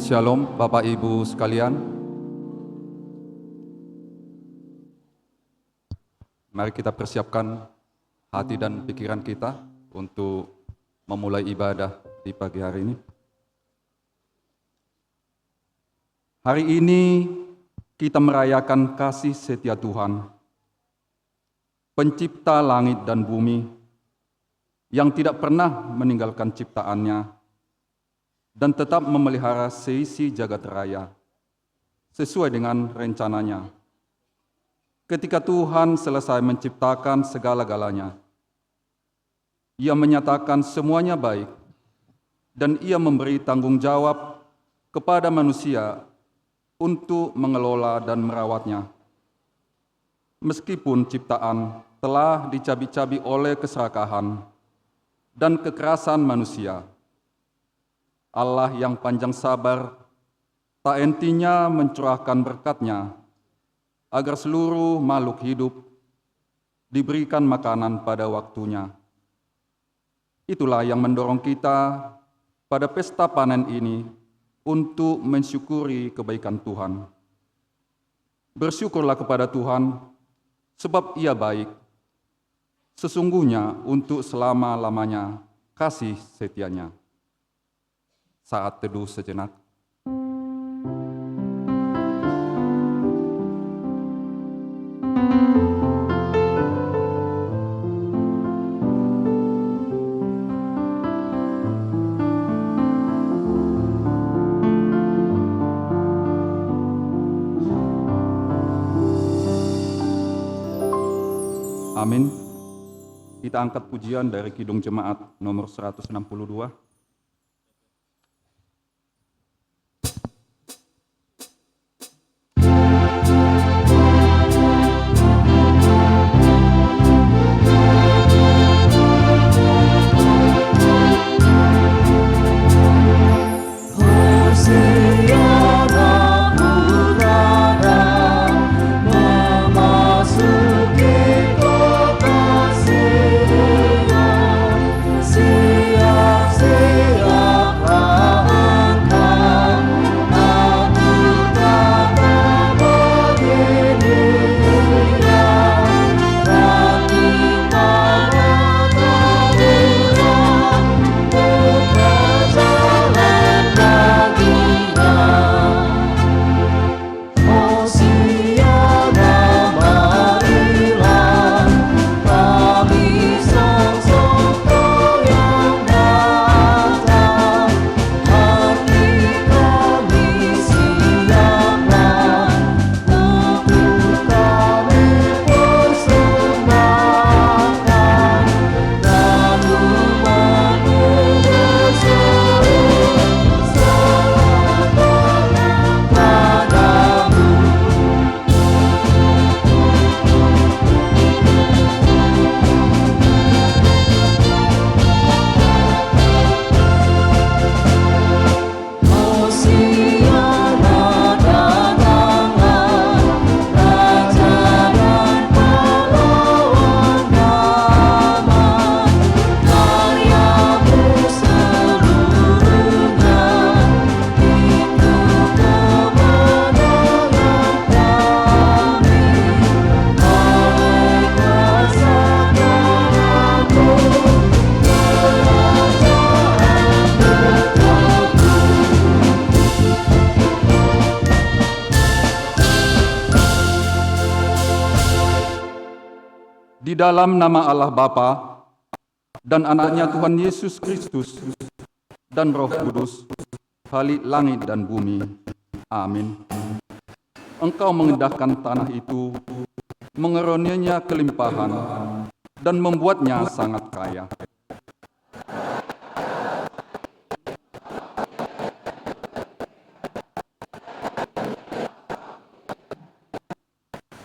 Shalom Bapak Ibu sekalian. Mari kita persiapkan hati dan pikiran kita untuk memulai ibadah di pagi hari ini. Hari ini kita merayakan kasih setia Tuhan, pencipta langit dan bumi, yang tidak pernah meninggalkan ciptaannya dan tetap memelihara seisi jagat raya sesuai dengan rencananya. Ketika Tuhan selesai menciptakan segala-galanya, Ia menyatakan semuanya baik dan Ia memberi tanggung jawab kepada manusia untuk mengelola dan merawatnya. Meskipun ciptaan telah dicabi-cabi oleh keserakahan dan kekerasan manusia, Allah yang panjang sabar tak hentinya mencurahkan berkat-Nya agar seluruh makhluk hidup diberikan makanan pada waktunya. Itulah yang mendorong kita pada pesta panen ini untuk mensyukuri kebaikan Tuhan. Bersyukurlah kepada Tuhan sebab Ia baik. Sesungguhnya untuk selama-lamanya kasih setia-Nya. Saat teduh sejenak. Amin. Kita angkat pujian dari Kidung Jemaat nomor 162. Di dalam nama Allah Bapa dan anaknya Tuhan Yesus Kristus dan Roh Kudus, Khalik langit dan bumi. Amin. Engkau mengendahkan tanah itu, mengerunianya kelimpahan, dan membuatnya sangat kaya.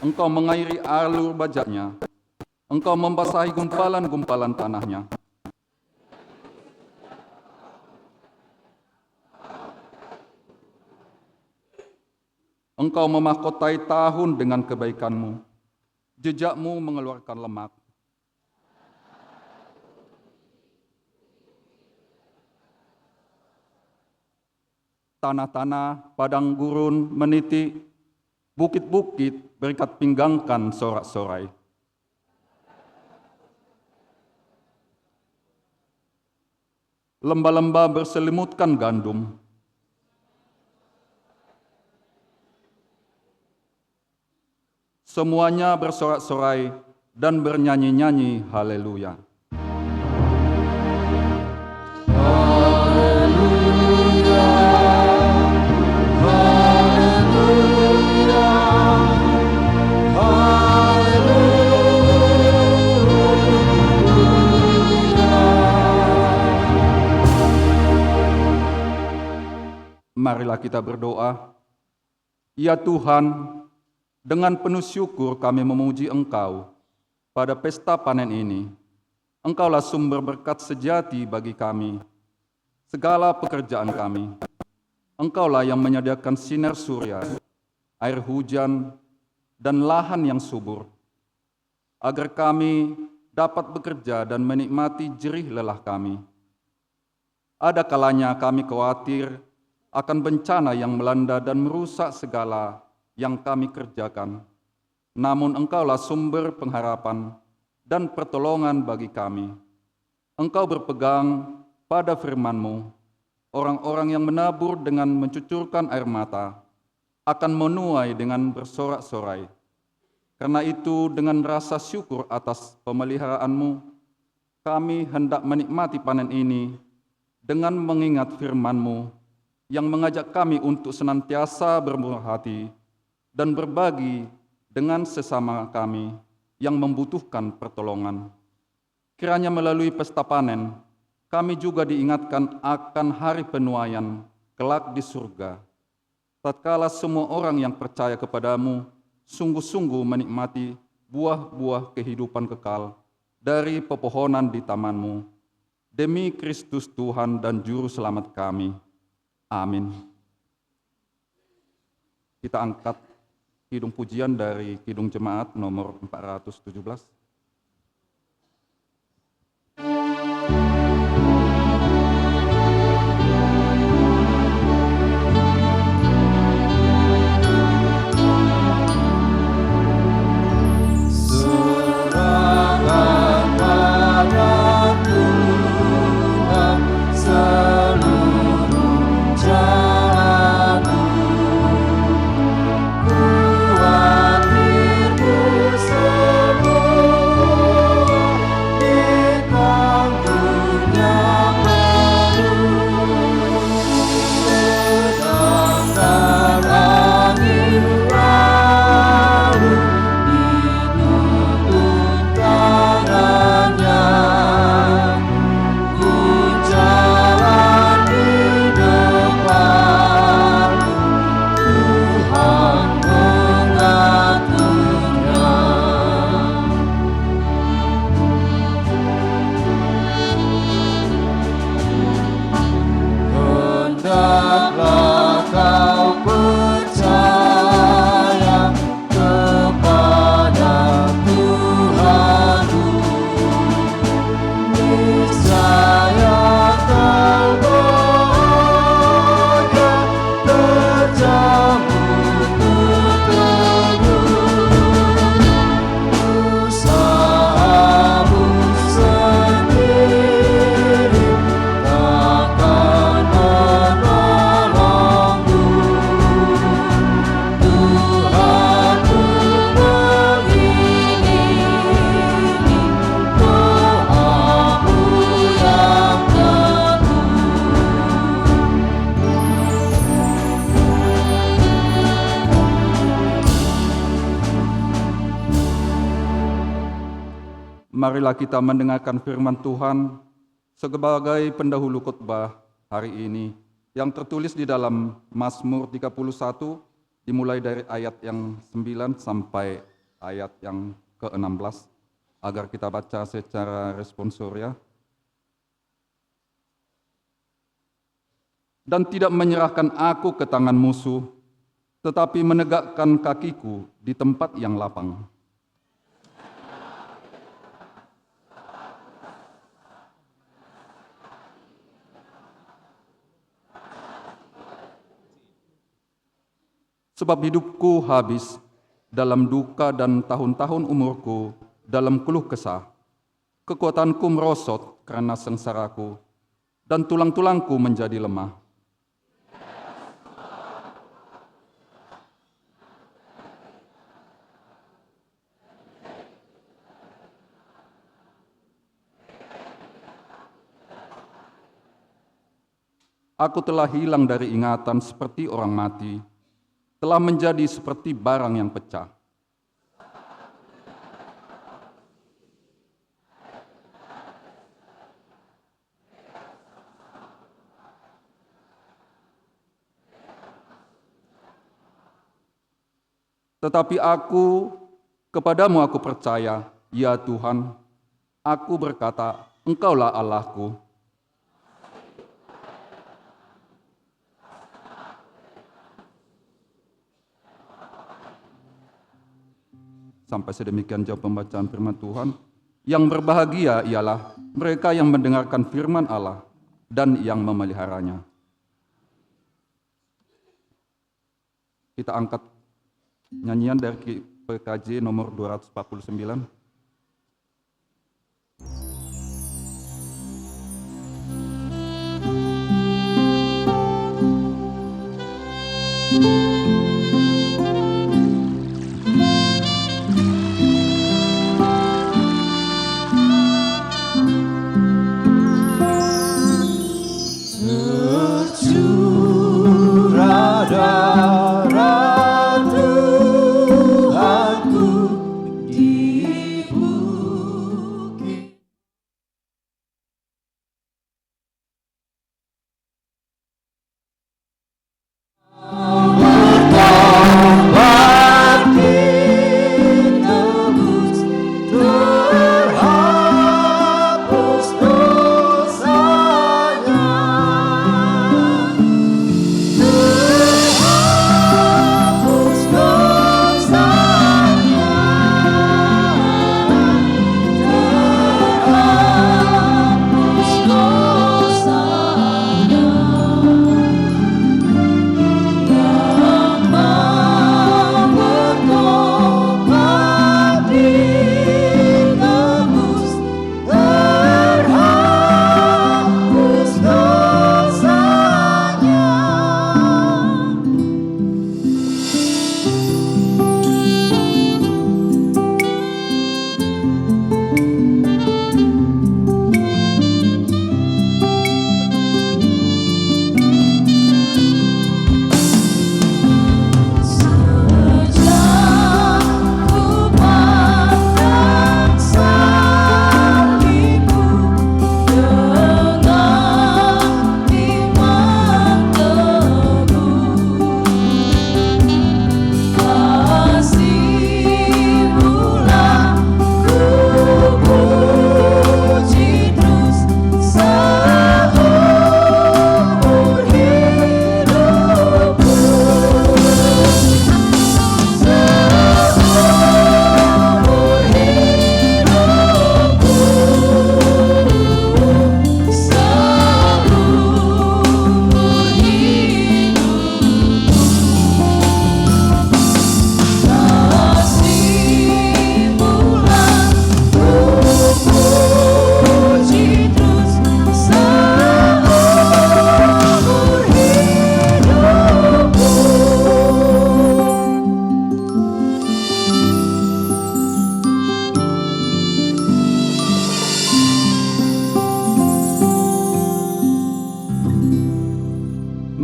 Engkau mengairi alur bajaknya, Engkau membasahi gumpalan-gumpalan tanahnya. Engkau memahkotai tahun dengan kebaikan-Mu. Jejakmu mengeluarkan lemak. tanah-tanah, padang gurun, meniti, bukit-bukit berikat pinggangkan sorak-sorai. Lembah-lembah berselimutkan gandum. Semuanya bersorak-sorai dan bernyanyi-nyanyi haleluya. Marilah kita berdoa. Ya Tuhan, dengan penuh syukur kami memuji Engkau pada pesta panen ini. Engkaulah sumber berkat sejati bagi kami, segala pekerjaan kami. Engkaulah yang menyediakan sinar surya, air hujan, dan lahan yang subur, agar kami dapat bekerja dan menikmati jerih lelah kami. Ada kalanya kami khawatir akan bencana yang melanda dan merusak segala yang kami kerjakan. Namun Engkaulah sumber pengharapan dan pertolongan bagi kami. Engkau berpegang pada firman-Mu, orang-orang yang menabur dengan mencucurkan air mata akan menuai dengan bersorak-sorai. Karena itu dengan rasa syukur atas pemeliharaan-Mu, kami hendak menikmati panen ini dengan mengingat firman-Mu yang mengajak kami untuk senantiasa bermurah hati dan berbagi dengan sesama kami yang membutuhkan pertolongan. Kiranya melalui pesta panen, kami juga diingatkan akan hari penuaian kelak di surga. Tatkala semua orang yang percaya kepadamu sungguh-sungguh menikmati buah-buah kehidupan kekal dari pepohonan di taman-Mu. Demi Kristus Tuhan dan Juru Selamat kami. Amin. Kita angkat kidung pujian dari Kidung Jemaat nomor 417. Marilah kita mendengarkan firman Tuhan sebagai pendahulu khotbah hari ini yang tertulis di dalam Mazmur 31 dimulai dari ayat yang 9 sampai ayat yang ke-16 agar kita baca secara responsorial. Dan tidak menyerahkan aku ke tangan musuh, tetapi menegakkan kakiku di tempat yang lapang. Sebab hidupku habis dalam duka dan tahun-tahun umurku dalam keluh kesah. Kekuatanku merosot karena sengsaraku, dan tulang-tulangku menjadi lemah. Aku telah hilang dari ingatan seperti orang mati, telah menjadi seperti barang yang pecah. Tetapi kepadamu aku percaya, ya Tuhan, aku berkata, Engkaulah Allahku. Sampai sedemikian jauh pembacaan firman Tuhan. Yang berbahagia ialah mereka yang mendengarkan firman Allah dan yang memeliharanya. Kita angkat nyanyian dari PKJ nomor 249.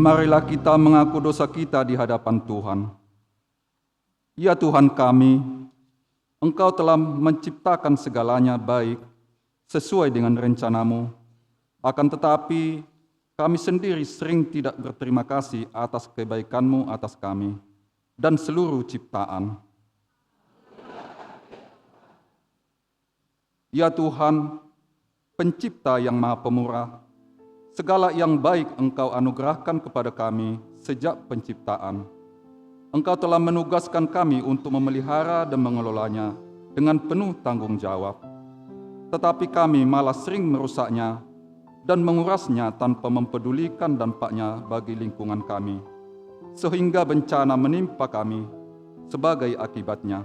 Marilah kita mengaku dosa kita di hadapan Tuhan. Ya Tuhan kami, Engkau telah menciptakan segalanya baik sesuai dengan rencanamu. Akan tetapi kami sendiri sering tidak berterima kasih atas kebaikan-Mu atas kami dan seluruh ciptaan. Ya Tuhan, Pencipta yang Maha Pemurah, segala yang baik Engkau anugerahkan kepada kami sejak penciptaan. Engkau telah menugaskan kami untuk memelihara dan mengelolanya dengan penuh tanggung jawab. Tetapi kami malah sering merusaknya dan mengurasnya tanpa mempedulikan dampaknya bagi lingkungan kami. sehingga bencana menimpa kami sebagai akibatnya.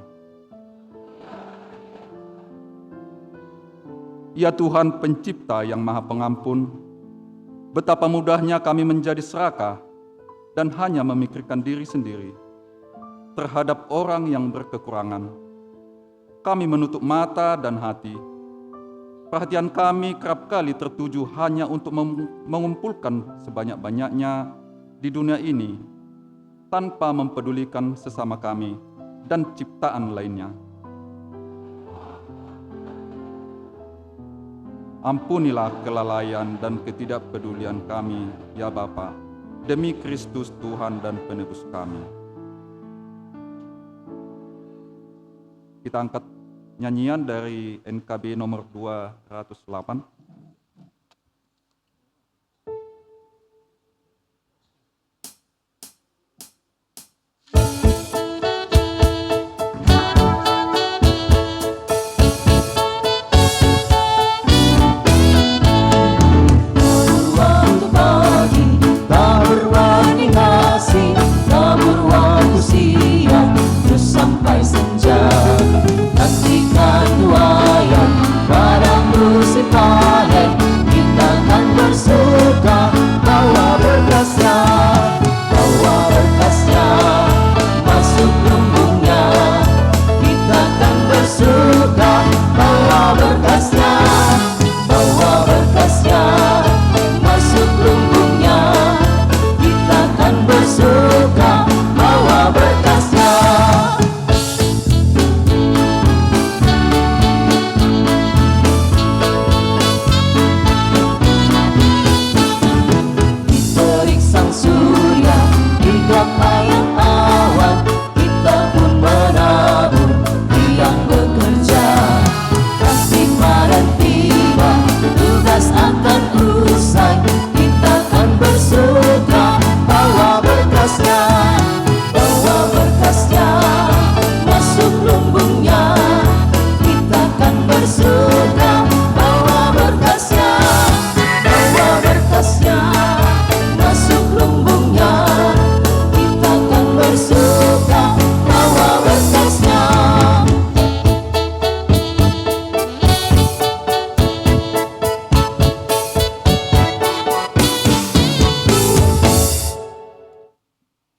Ya Tuhan pencipta yang maha pengampun, betapa mudahnya kami menjadi serakah dan hanya memikirkan diri sendiri terhadap orang yang berkekurangan. Kami menutup mata dan hati. Perhatian kami kerap kali tertuju hanya untuk mengumpulkan sebanyak-banyaknya di dunia ini, tanpa mempedulikan sesama kami dan ciptaan lainnya. Ampunilah kelalaian dan ketidakpedulian kami, ya Bapa, demi Kristus Tuhan dan Penebus kami. Kita angkat nyanyian dari NKB nomor 208.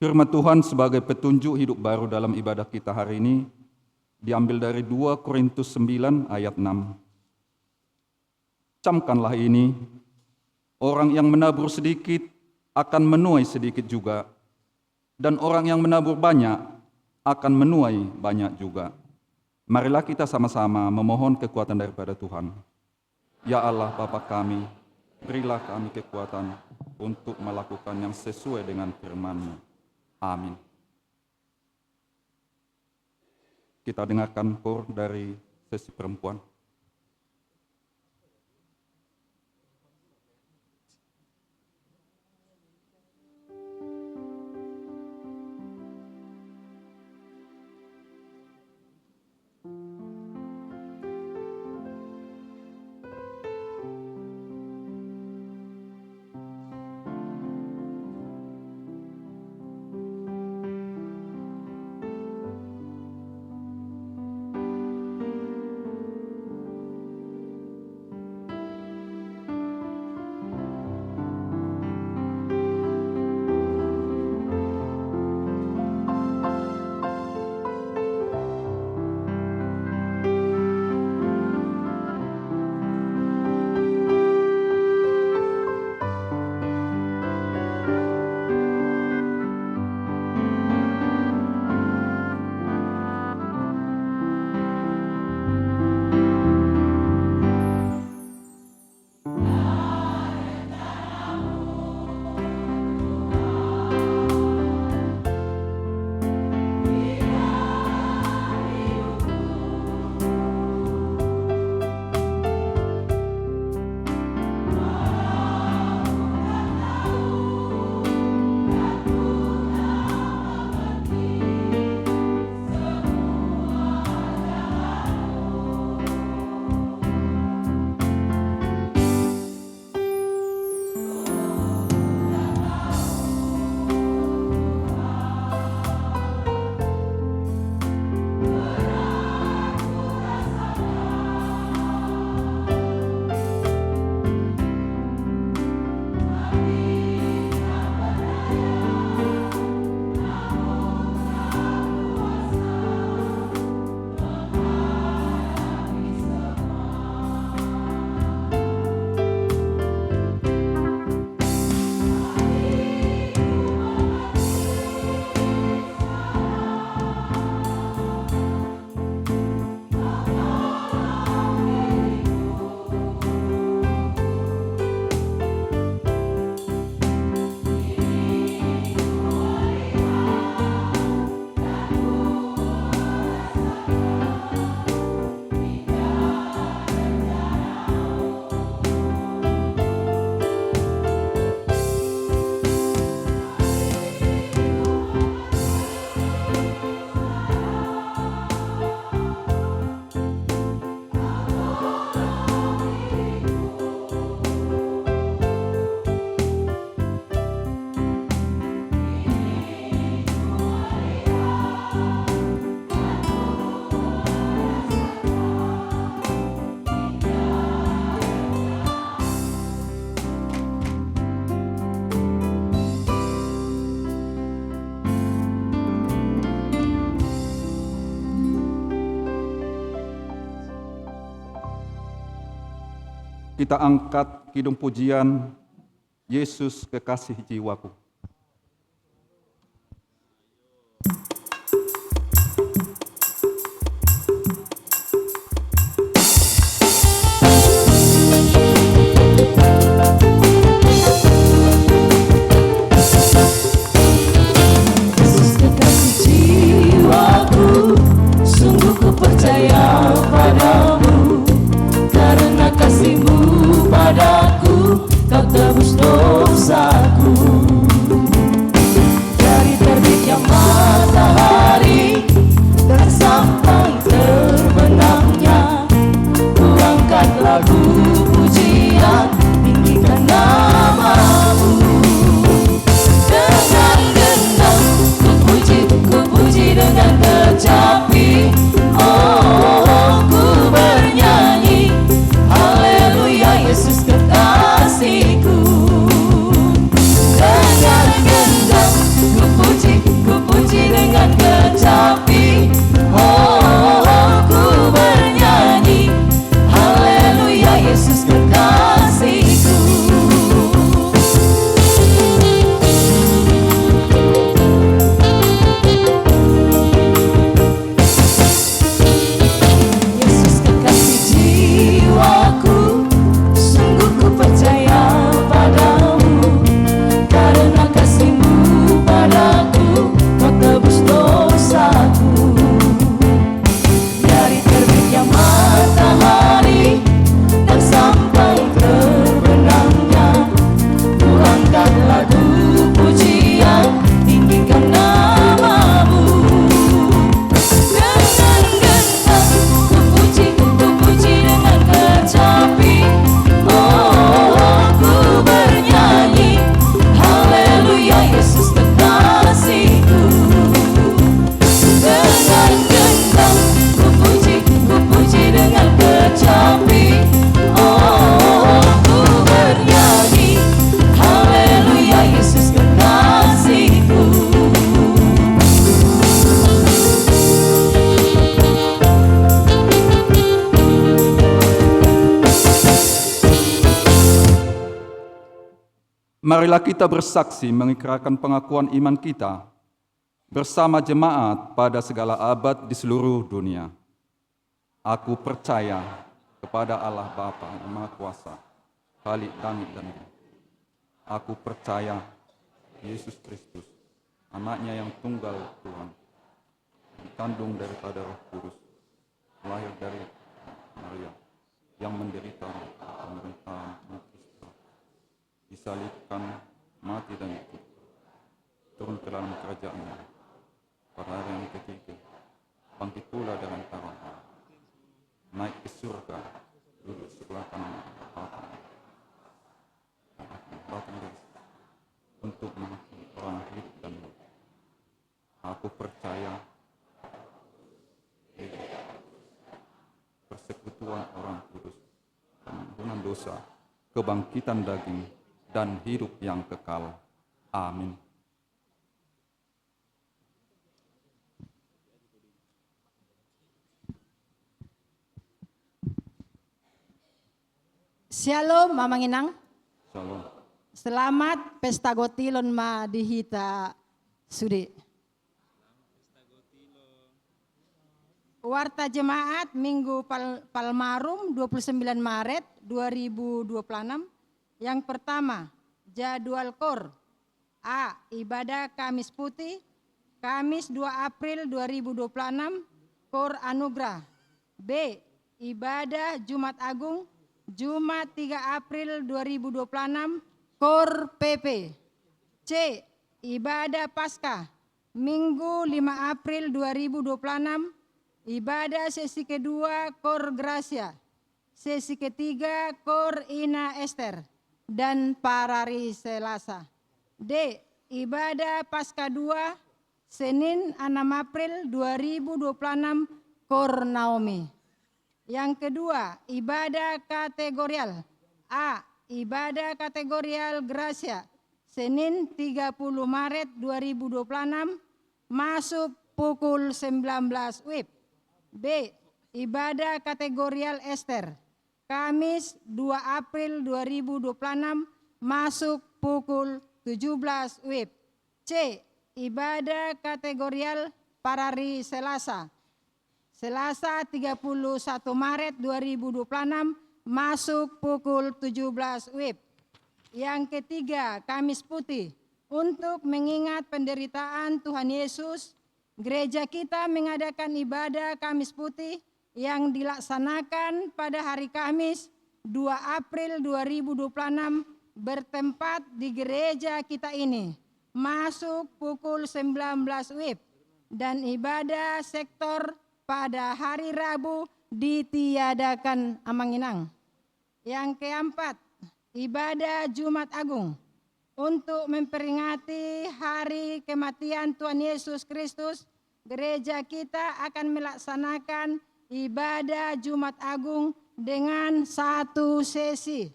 Firman Tuhan sebagai petunjuk hidup baru dalam ibadah kita hari ini diambil dari 2 Korintus 9 ayat 6. Camkanlah ini, orang yang menabur sedikit akan menuai sedikit juga, dan orang yang menabur banyak akan menuai banyak juga. Marilah kita sama-sama memohon kekuatan daripada Tuhan. Ya Allah Bapa kami, berilah kami kekuatan untuk melakukan yang sesuai dengan firman-Mu. Amin. Kita dengarkan kor dari sesi perempuan. Kita angkat kidung pujian Yesus kekasih jiwaku. Yesus kekasih jiwaku, sungguh ku percaya padamu, karena kasih-Mu padaku, Kau tebus dosaku. Dari terbitnya matahari dan sampai terbenamnya, ku angkat lagu pujian, tinggikan nama-Mu. Dengan gendang ku puji dengan kecapi, oh ku bernyanyi, haleluya Yesus kekasihku. Dengan gendang ku puji dengan kecapi, oh ku bernyanyi, haleluya Yesus kekasihku. Yesus kekasih jiwaku, sungguh ku percaya padamu, karena kasih-Mu padaku, Kau tebus dosaku. Dari terbitnya matahari dan sampai terbenamnya, ku angkat lagu pujian, tinggikan nama-Mu. Dengan gendang ku puji dengan kecapi, oh ku bernyanyi, haleluya Yesus kekasihku. Dengan gendang ku puji dengan kecapi, oh ku bernyanyi, haleluya Yesus kekasihku. Marilah kita bersaksi mengikrarkan pengakuan iman kita bersama jemaat pada segala abad di seluruh dunia. Aku percaya kepada Allah Bapa yang Maha Kuasa, Khalik langit dan bumi. Aku percaya Yesus Kristus, anaknya yang tunggal Tuhan, dikandung daripada Roh Kudus, lahir dari Maria, yang menderita pemerintahan Kristus, disalibkan, mati dan dikuburkan, turun ke dalam kerajaan-Nya, pada hari yang ketiga, bangkit pula dari antara orang, naik ke surga, duduk sebelah kanan Bapa, datang dari untuk menghakimi orang hidup dan mati. Aku percaya persekutuan orang kudus, pengampunan dosa, kebangkitan daging, dan hidup yang kekal. Amin. Shalom, Mamang Inang. Shalom. Selamat pesta gotilon ma dihita sudi. Warta Jemaat Minggu Palmarum 29 Maret 2026. Yang pertama, jadwal KOR. A. Ibadah Kamis Putih, Kamis 2 April 2026, KOR Anugerah. B. Ibadah Jumat Agung, Jumat 3 April 2026, KOR PP. C. Ibadah Paskah, Minggu 5 April 2026, ibadah sesi kedua KOR Gracia, sesi ketiga KOR Ina Ester, dan Parari Selasa. D. Ibadah Paskah 2, Senin 6 April 2026, KOR Naomi. Yang kedua, ibadah kategorial. A. Ibadah kategorial Gracia, Senin 30 Maret 2026, masuk pukul 19 WIB. B. Ibadah kategorial Ester, Kamis 2 April 2026 masuk pukul 17 WIB. C. Ibadah kategorial Parari Selasa. Selasa 31 Maret 2026 masuk pukul 17 WIB. Yang ketiga, Kamis Putih. Untuk mengingat penderitaan Tuhan Yesus, gereja kita mengadakan ibadah Kamis Putih yang dilaksanakan pada hari Kamis 2 April 2026 bertempat di gereja kita ini, masuk pukul 19 WIB, dan ibadah sektor pada hari Rabu ditiadakan Amanginang. Yang keempat, ibadah Jumat Agung. Untuk memperingati hari kematian Tuhan Yesus Kristus, gereja kita akan melaksanakan ibadah Jumat Agung dengan satu sesi.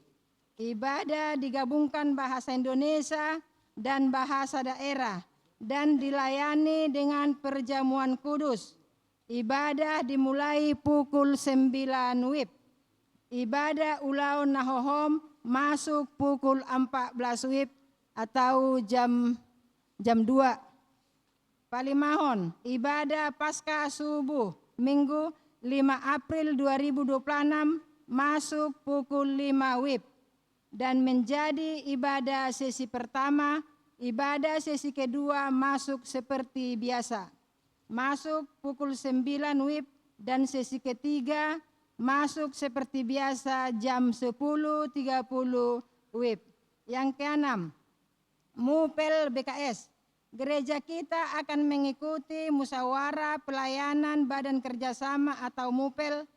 Ibadah digabungkan bahasa Indonesia dan bahasa daerah dan dilayani dengan perjamuan kudus. Ibadah dimulai pukul 9 WIB. Ibadah Ulaun Nahohom masuk pukul 14 WIB atau jam 2. Palimahon, ibadah Paskah subuh Minggu 5 April 2026 masuk pukul 5 WIB. Dan menjadi ibadah sesi pertama, ibadah sesi kedua masuk seperti biasa. Masuk pukul 9 WIB dan sesi ketiga masuk seperti biasa jam 10.30 WIB. Yang keenam, Mupel BKS. Gereja kita akan mengikuti musyawarah pelayanan Badan Kerjasama atau Mupel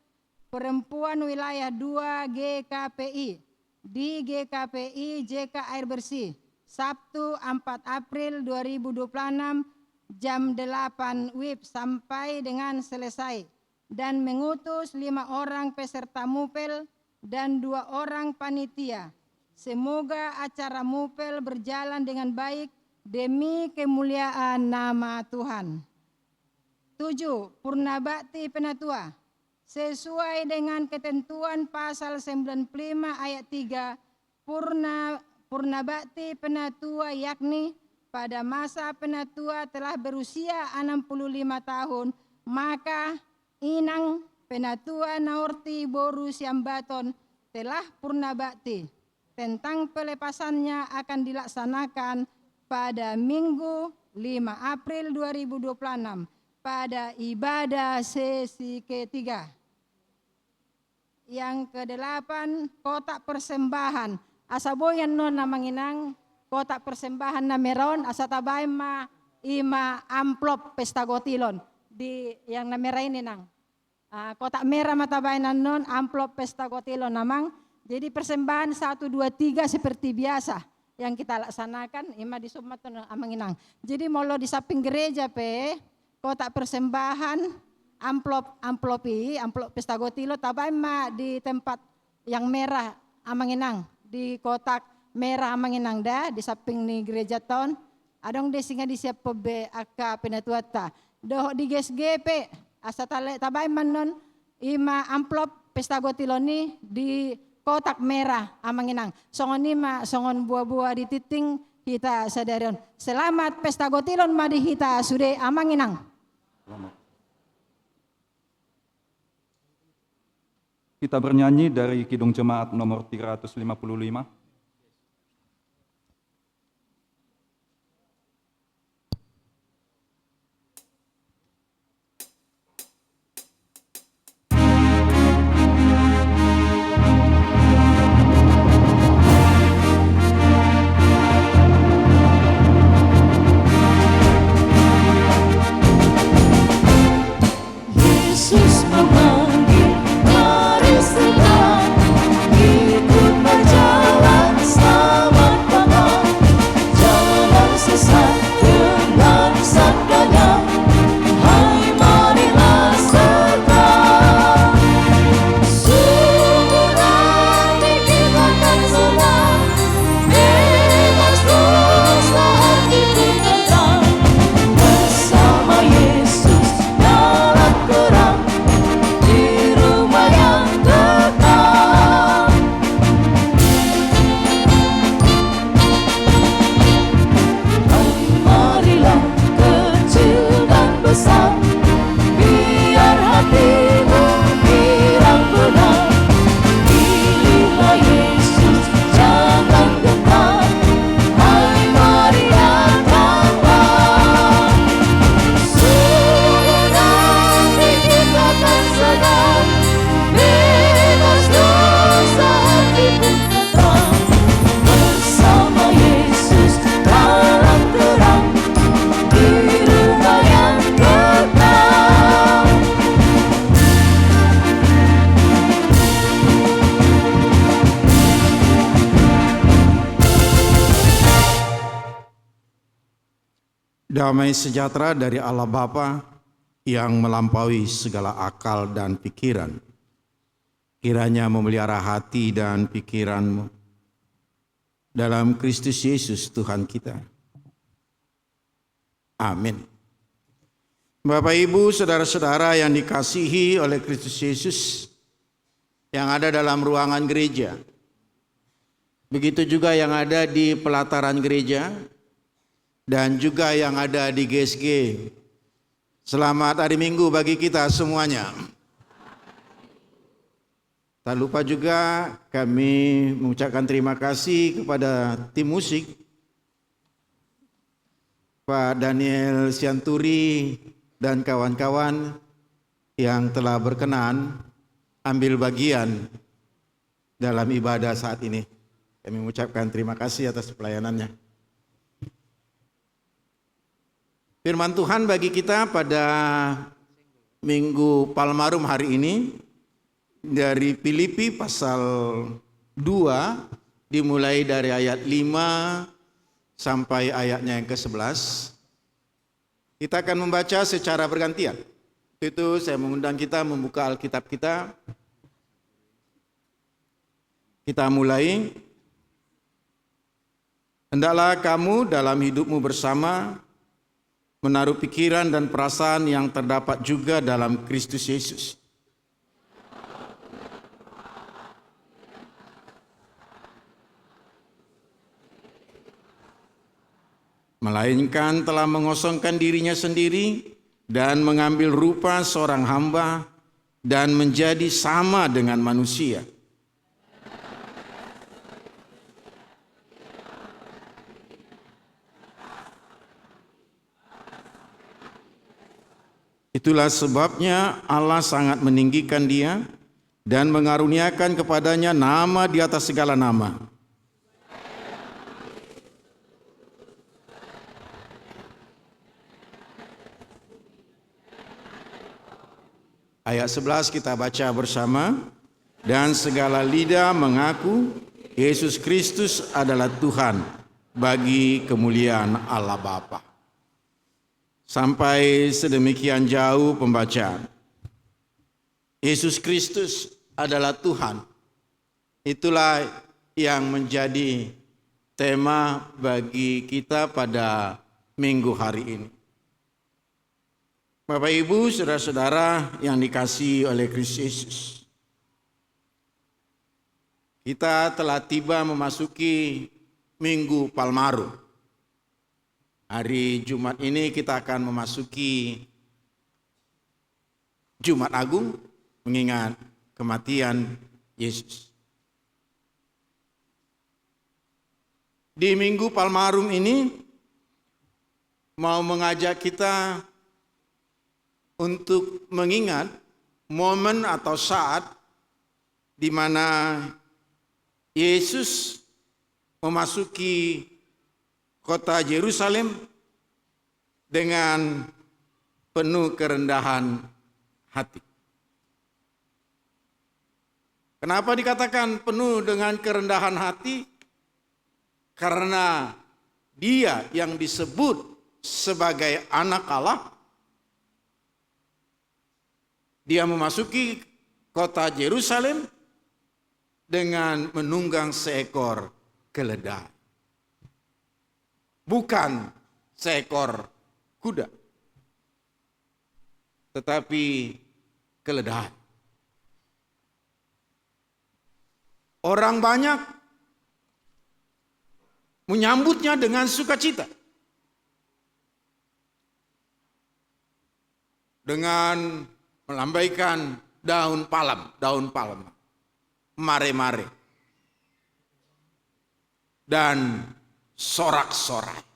Perempuan Wilayah 2 GKPI di GKPI JK Air Bersih, Sabtu 4 April 2026 jam 8 WIB sampai dengan selesai, dan mengutus 5 orang peserta Mupel dan 2 orang panitia. Semoga acara Mupel berjalan dengan baik demi kemuliaan nama Tuhan. 7. Purnabakti Penatua. Sesuai dengan ketentuan pasal 95 ayat 3, Purnabakti Penatua yakni pada masa penatua telah berusia 65 tahun, maka inang Penatua Naorti Boru Siambaton telah purnabakti. Tentang pelepasannya akan dilaksanakan pada Minggu 5 April 2026 pada ibadah sesi ketiga. Yang kedelapan, kotak persembahan. Asaboyan non namanginang kotak persembahan na meron asa tabay ma ima amplop pesta gotilon di yang na meray ninang. Kotak merah matabay na non amplop pesta gotilon namang. Jadi persembahan 1, 2, 3 seperti biasa yang kita laksanakan ima di Sumatera amanginang. Jadi molo di samping gereja kotak persembahan amplop pesta gotilo tabay ma di tempat yang merah amanginang, di kotak merah amanginang di samping ni gereja ton adong desinga di siap pebe aka penatuata doh di GSGP asa tabay man non ima amplop pesta gotilo ni di kotak merah amanginang songon nima songon buah-buah di titing kita sadarion. Selamat pesta gotilon madi hita sude amanginang. Selamat. Kita bernyanyi dari Kidung Jemaat nomor 355. Yesus memanggil, mari segera ikut berjalan. Damai sejahtera dari Allah Bapa yang melampaui segala akal dan pikiran, kiranya memelihara hati dan pikiranmu dalam Kristus Yesus Tuhan kita. Amin. Bapak, Ibu, saudara-saudara yang dikasihi oleh Kristus Yesus yang ada dalam ruangan gereja, begitu juga yang ada di pelataran gereja, dan juga yang ada di GSG. Selamat hari Minggu bagi kita semuanya. Tak lupa juga kami mengucapkan terima kasih kepada tim musik, Pak Daniel Sianturi dan kawan-kawan yang telah berkenan ambil bagian dalam ibadah saat ini. Kami mengucapkan terima kasih atas pelayanannya. Firman Tuhan bagi kita pada Minggu Palmarum hari ini dari Filipi pasal 2 dimulai dari ayat 5 sampai ayatnya yang ke-11. Kita akan membaca secara bergantian. Itu saya mengundang kita membuka Alkitab kita. Kita mulai. Hendaklah kamu dalam hidupmu bersama menaruh pikiran dan perasaan yang terdapat juga dalam Kristus Yesus. Melainkan telah mengosongkan dirinya sendiri dan mengambil rupa seorang hamba dan menjadi sama dengan manusia. Itulah sebabnya Allah sangat meninggikan dia dan mengaruniakan kepadanya nama di atas segala nama. Ayat 11 kita baca bersama. Dan segala lidah mengaku Yesus Kristus adalah Tuhan bagi kemuliaan Allah Bapa. Sampai sedemikian jauh pembacaan. Yesus Kristus adalah Tuhan. Itulah yang menjadi tema bagi kita pada minggu hari ini. Bapak, Ibu, saudara-saudara yang dikasihi oleh Kristus Yesus. Kita telah tiba memasuki Minggu Palmarum. Hari Jumat ini kita akan memasuki Jumat Agung mengingat kematian Yesus. Di Minggu Palmarum ini mau mengajak kita untuk mengingat momen atau saat di mana Yesus memasuki kota Yerusalem dengan penuh kerendahan hati. Kenapa dikatakan penuh dengan kerendahan hati? Karena dia yang disebut sebagai anak Allah, dia memasuki kota Yerusalem dengan menunggang seekor keledai. Bukan seekor kuda, tetapi keledai. Orang banyak menyambutnya dengan sukacita. Dengan melambaikan daun palem, mare-mare, dan sorak-sorai.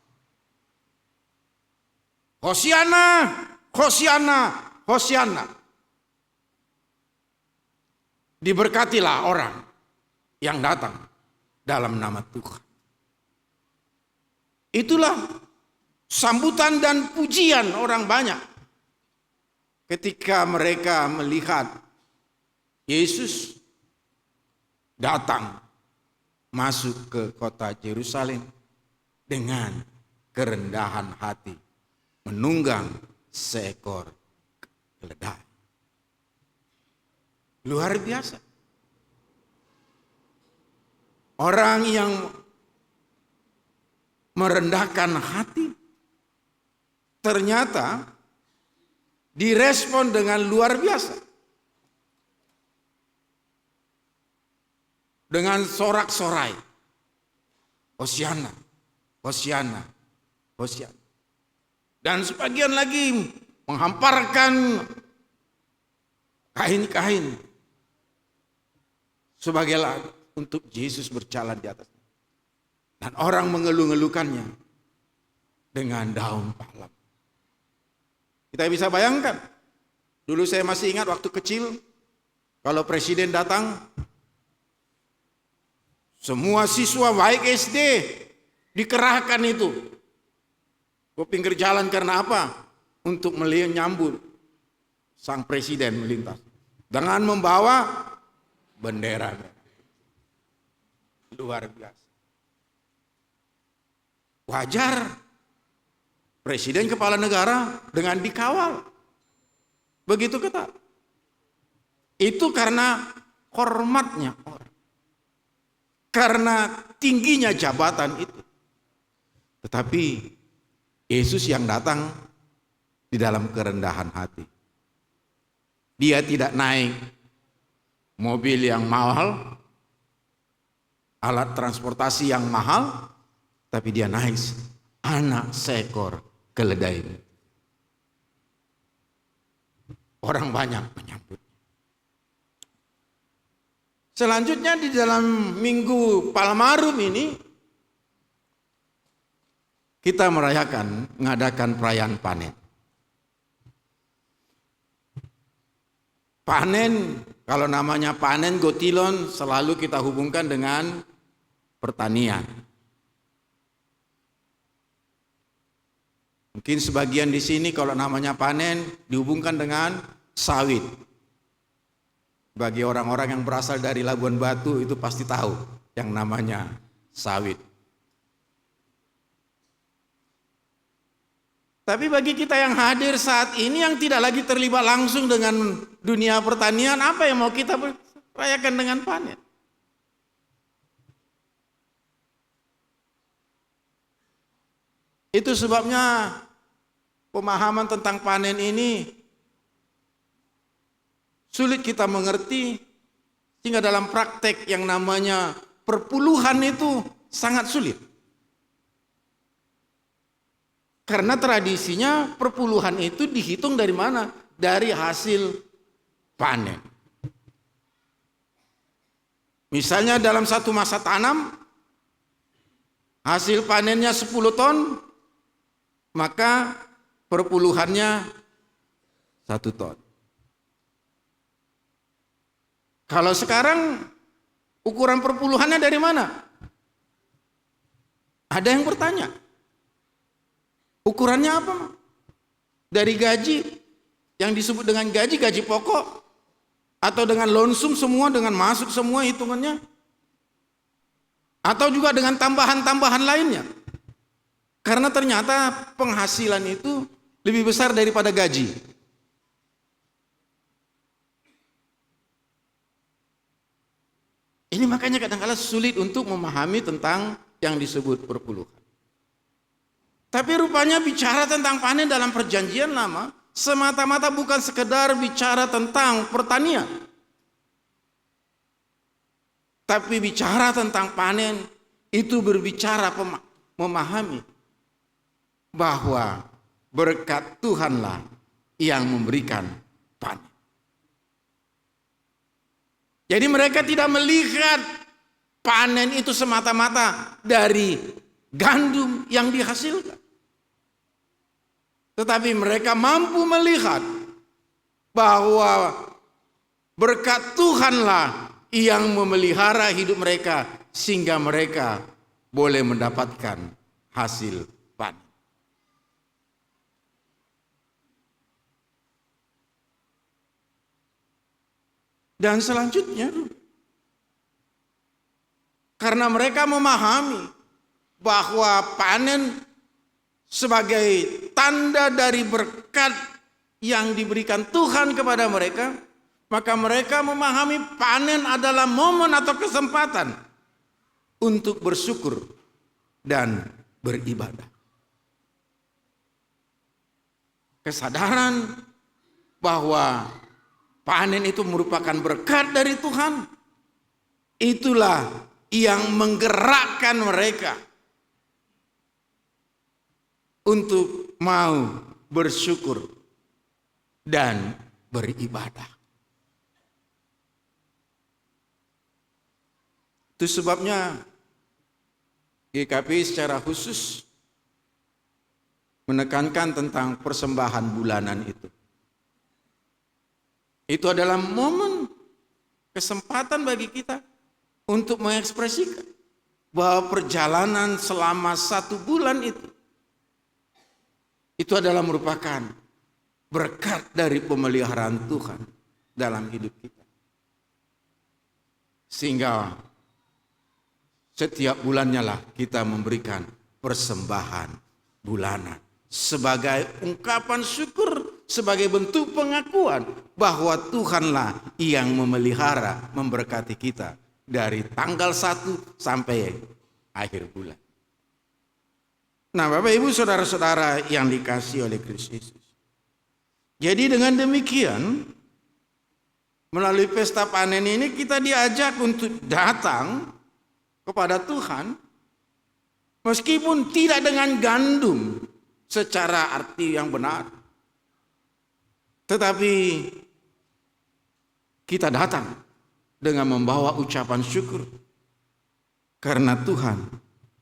Hosiana, Hosiana, Hosiana. Diberkatilah orang yang datang dalam nama Tuhan. Itulah sambutan dan pujian orang banyak ketika mereka melihat Yesus datang masuk ke kota Yerusalem dengan kerendahan hati menunggang seekor keledai. Luar biasa. Orang yang merendahkan hati ternyata direspon dengan luar biasa. Dengan sorak-sorai. Hosiana, Hosiana, Hosiana. Dan sebagian lagi menghamparkan kain-kain sebagai lagu untuk Yesus berjalan di atas. Dan orang mengeluh-ngeluhkannya dengan daun palem. Kita bisa bayangkan, dulu saya masih ingat waktu kecil, kalau presiden datang, semua siswa baik SD dikerahkan itu ke pinggir jalan karena apa? Untuk menyambut sang presiden melintas dengan membawa bendera. Luar biasa. Wajar presiden kepala negara dengan dikawal begitu ketat. Itu karena hormatnya orang. Karena tingginya jabatan itu. Tetapi Yesus yang datang di dalam kerendahan hati. Dia tidak naik mobil yang mahal, alat transportasi yang mahal, tapi dia naik anak seekor keledai. Orang banyak menyambut. Selanjutnya di dalam Minggu Palmarum ini kita mengadakan perayaan panen. Panen, kalau namanya panen Gotilon selalu kita hubungkan dengan pertanian. Mungkin sebagian di sini kalau namanya panen dihubungkan dengan sawit. Bagi orang-orang yang berasal dari Labuan Batu itu pasti tahu yang namanya sawit. Tapi bagi kita yang hadir saat ini yang tidak lagi terlibat langsung dengan dunia pertanian, apa yang mau kita rayakan dengan panen? Itu sebabnya pemahaman tentang panen ini sulit kita mengerti, sehingga dalam praktek yang namanya perpuluhan itu sangat sulit. Karena tradisinya perpuluhan itu dihitung dari mana? Dari hasil panen. Misalnya dalam satu masa tanam, hasil panennya 10 ton, maka perpuluhannya 1 ton. Kalau sekarang ukuran perpuluhannya dari mana? Ada yang bertanya. Ukurannya apa? Dari gaji yang disebut dengan gaji pokok, atau dengan lonsum semua, dengan masuk semua hitungannya, atau juga dengan tambahan-tambahan lainnya. Karena ternyata penghasilan itu lebih besar daripada gaji. Ini makanya kadang-kadang sulit untuk memahami tentang yang disebut perpuluhan. Tapi rupanya bicara tentang panen dalam perjanjian lama semata-mata bukan sekedar bicara tentang pertanian. Tapi bicara tentang panen itu berbicara memahami bahwa berkat Tuhanlah yang memberikan panen. Jadi mereka tidak melihat panen itu semata-mata dari gandum yang dihasilkan. Tetapi mereka mampu melihat bahwa berkat Tuhanlah yang memelihara hidup mereka sehingga mereka boleh mendapatkan hasil panen. Dan selanjutnya, karena mereka memahami bahwa panen sebagai tanda dari berkat yang diberikan Tuhan kepada mereka, maka mereka memahami panen adalah momen atau kesempatan untuk bersyukur dan beribadah. Kesadaran bahwa panen itu merupakan berkat dari Tuhan, itulah yang menggerakkan mereka untuk mau bersyukur dan beribadah. Itu sebabnya GKP secara khusus menekankan tentang persembahan bulanan itu. Itu adalah momen, kesempatan bagi kita untuk mengekspresikan bahwa perjalanan selama 1 bulan itu adalah merupakan berkat dari pemeliharaan Tuhan dalam hidup kita. Sehingga setiap bulannya lah kita memberikan persembahan bulanan sebagai ungkapan syukur, sebagai bentuk pengakuan bahwa Tuhanlah yang memelihara, memberkati kita dari tanggal 1 sampai akhir bulan. Nah, Bapak Ibu saudara-saudara yang dikasihi oleh Kristus Yesus. Jadi dengan demikian, melalui pesta panen ini kita diajak untuk datang kepada Tuhan, meskipun tidak dengan gandum secara arti yang benar, tetapi kita datang dengan membawa ucapan syukur karena Tuhan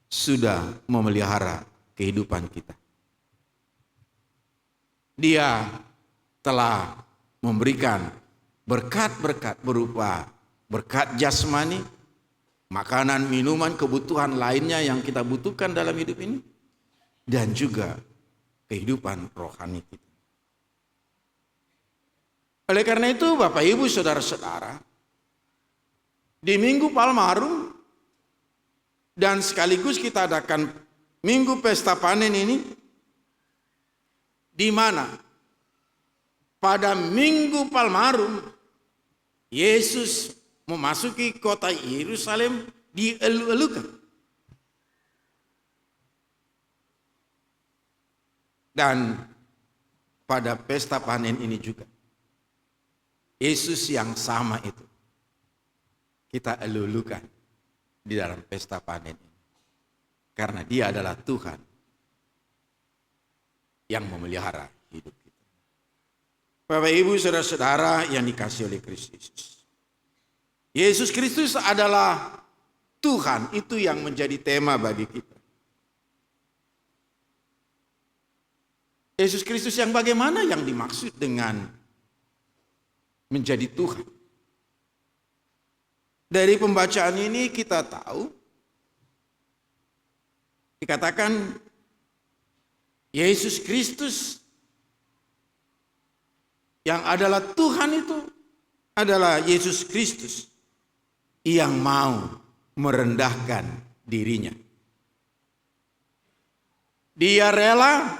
sudah memelihara kehidupan kita. Dia telah memberikan berkat-berkat berupa berkat jasmani, makanan, minuman, kebutuhan lainnya yang kita butuhkan dalam hidup ini, dan juga kehidupan rohani kita. Oleh karena itu, Bapak Ibu saudara-saudara, di Minggu Palmarum dan sekaligus kita adakan Minggu Pesta Panen ini, di mana pada Minggu Palmarum Yesus memasuki kota Yerusalem dielu-elukan. Dan pada pesta panen ini juga Yesus yang sama itu kita elu-elukan di dalam pesta panen ini. Karena dia adalah Tuhan yang memelihara hidup kita. Bapak Ibu saudara-saudara yang dikasihi oleh Kristus. Yesus Kristus adalah Tuhan, itu yang menjadi tema bagi kita. Yesus Kristus yang bagaimana yang dimaksud dengan menjadi Tuhan? Dari pembacaan ini kita tahu, dikatakan Yesus Kristus yang adalah Tuhan itu adalah Yesus Kristus yang mau merendahkan dirinya. Dia rela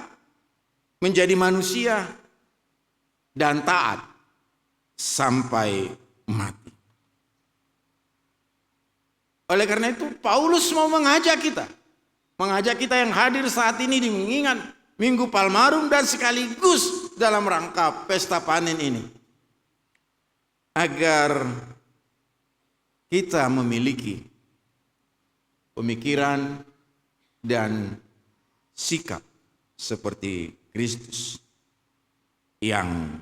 menjadi manusia dan taat sampai mati. Oleh karena itu Paulus mau mengajak kita yang hadir saat ini di mengingat Minggu Palmarum dan sekaligus dalam rangka pesta panen ini, agar kita memiliki pemikiran dan sikap seperti Kristus yang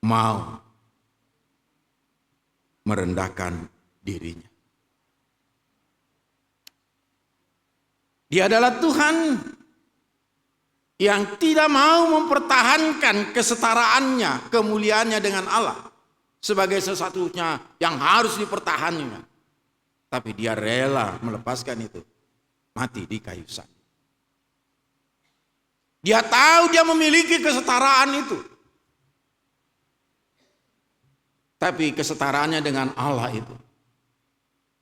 mau merendahkan dirinya. Dia adalah Tuhan yang tidak mau mempertahankan kesetaraannya, kemuliaannya dengan Allah sebagai sesuatunya yang harus dipertahankan. Tapi dia rela melepaskan itu, mati di kayu salib. Dia tahu dia memiliki kesetaraan itu. Tapi kesetaraannya dengan Allah itu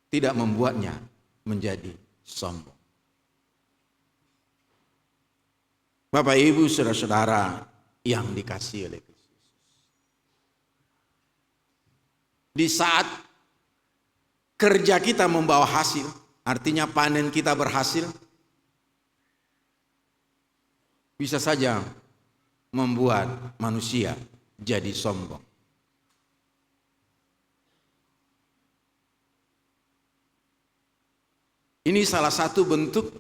tidak membuatnya menjadi sombong. Bapak Ibu saudara-saudara yang dikasihi oleh Kristus. Di saat kerja kita membawa hasil, artinya panen kita berhasil, bisa saja membuat manusia jadi sombong. Ini salah satu bentuk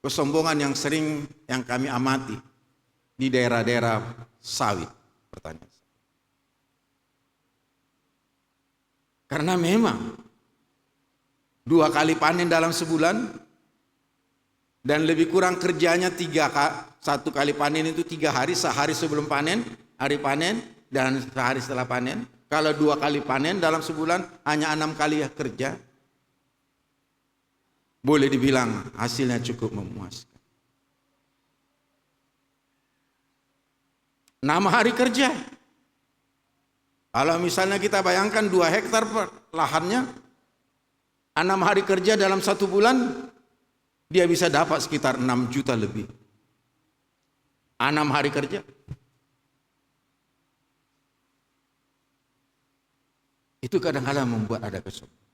kesombongan yang sering yang kami amati di daerah-daerah sawit. Pertanyaan. Karena memang 2 kali panen dalam sebulan dan lebih kurang kerjanya 1 kali panen itu 3 hari, sehari sebelum panen, hari panen, dan sehari setelah panen. Kalau 2 kali panen dalam sebulan hanya 6 kali kerja. Boleh dibilang hasilnya cukup memuaskan. 6 hari kerja. Kalau misalnya kita bayangkan 2 hektar lahannya, 6 hari kerja dalam 1 bulan, dia bisa dapat sekitar 6 juta lebih. 6 hari kerja. Itu kadang-kadang membuat ada kesombongan.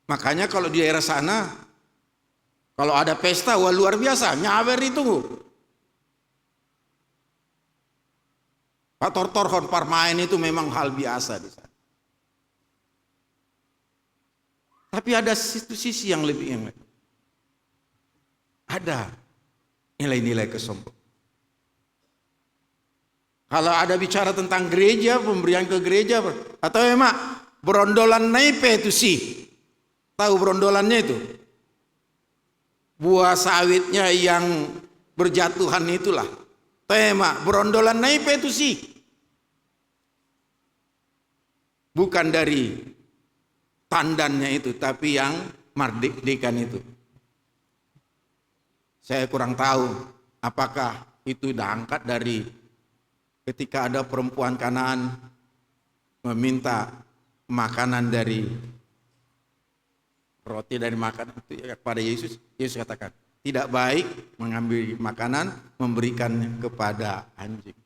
Makanya kalau di daerah sana, kalau ada pesta, wah luar biasa, nyawer itu. Pak tortor parmain itu memang hal biasa di sana. Tapi ada sisi yang lebih yang lain. Ada nilai-nilai kesombongan. Kalau ada bicara tentang gereja, pemberian ke gereja, atau memang berondolan naipe itu sih. Tahu berondolannya itu? Buah sawitnya yang berjatuhan itulah. Tema berondolan naipe itu sih. Bukan dari tandannya itu, tapi yang mardekan itu. Saya kurang tahu apakah itu diangkat dari ketika ada perempuan Kanaan meminta makanan dari roti dari makanan itu kepada Yesus. Yesus katakan, tidak baik mengambil makanan memberikannya kepada anjing.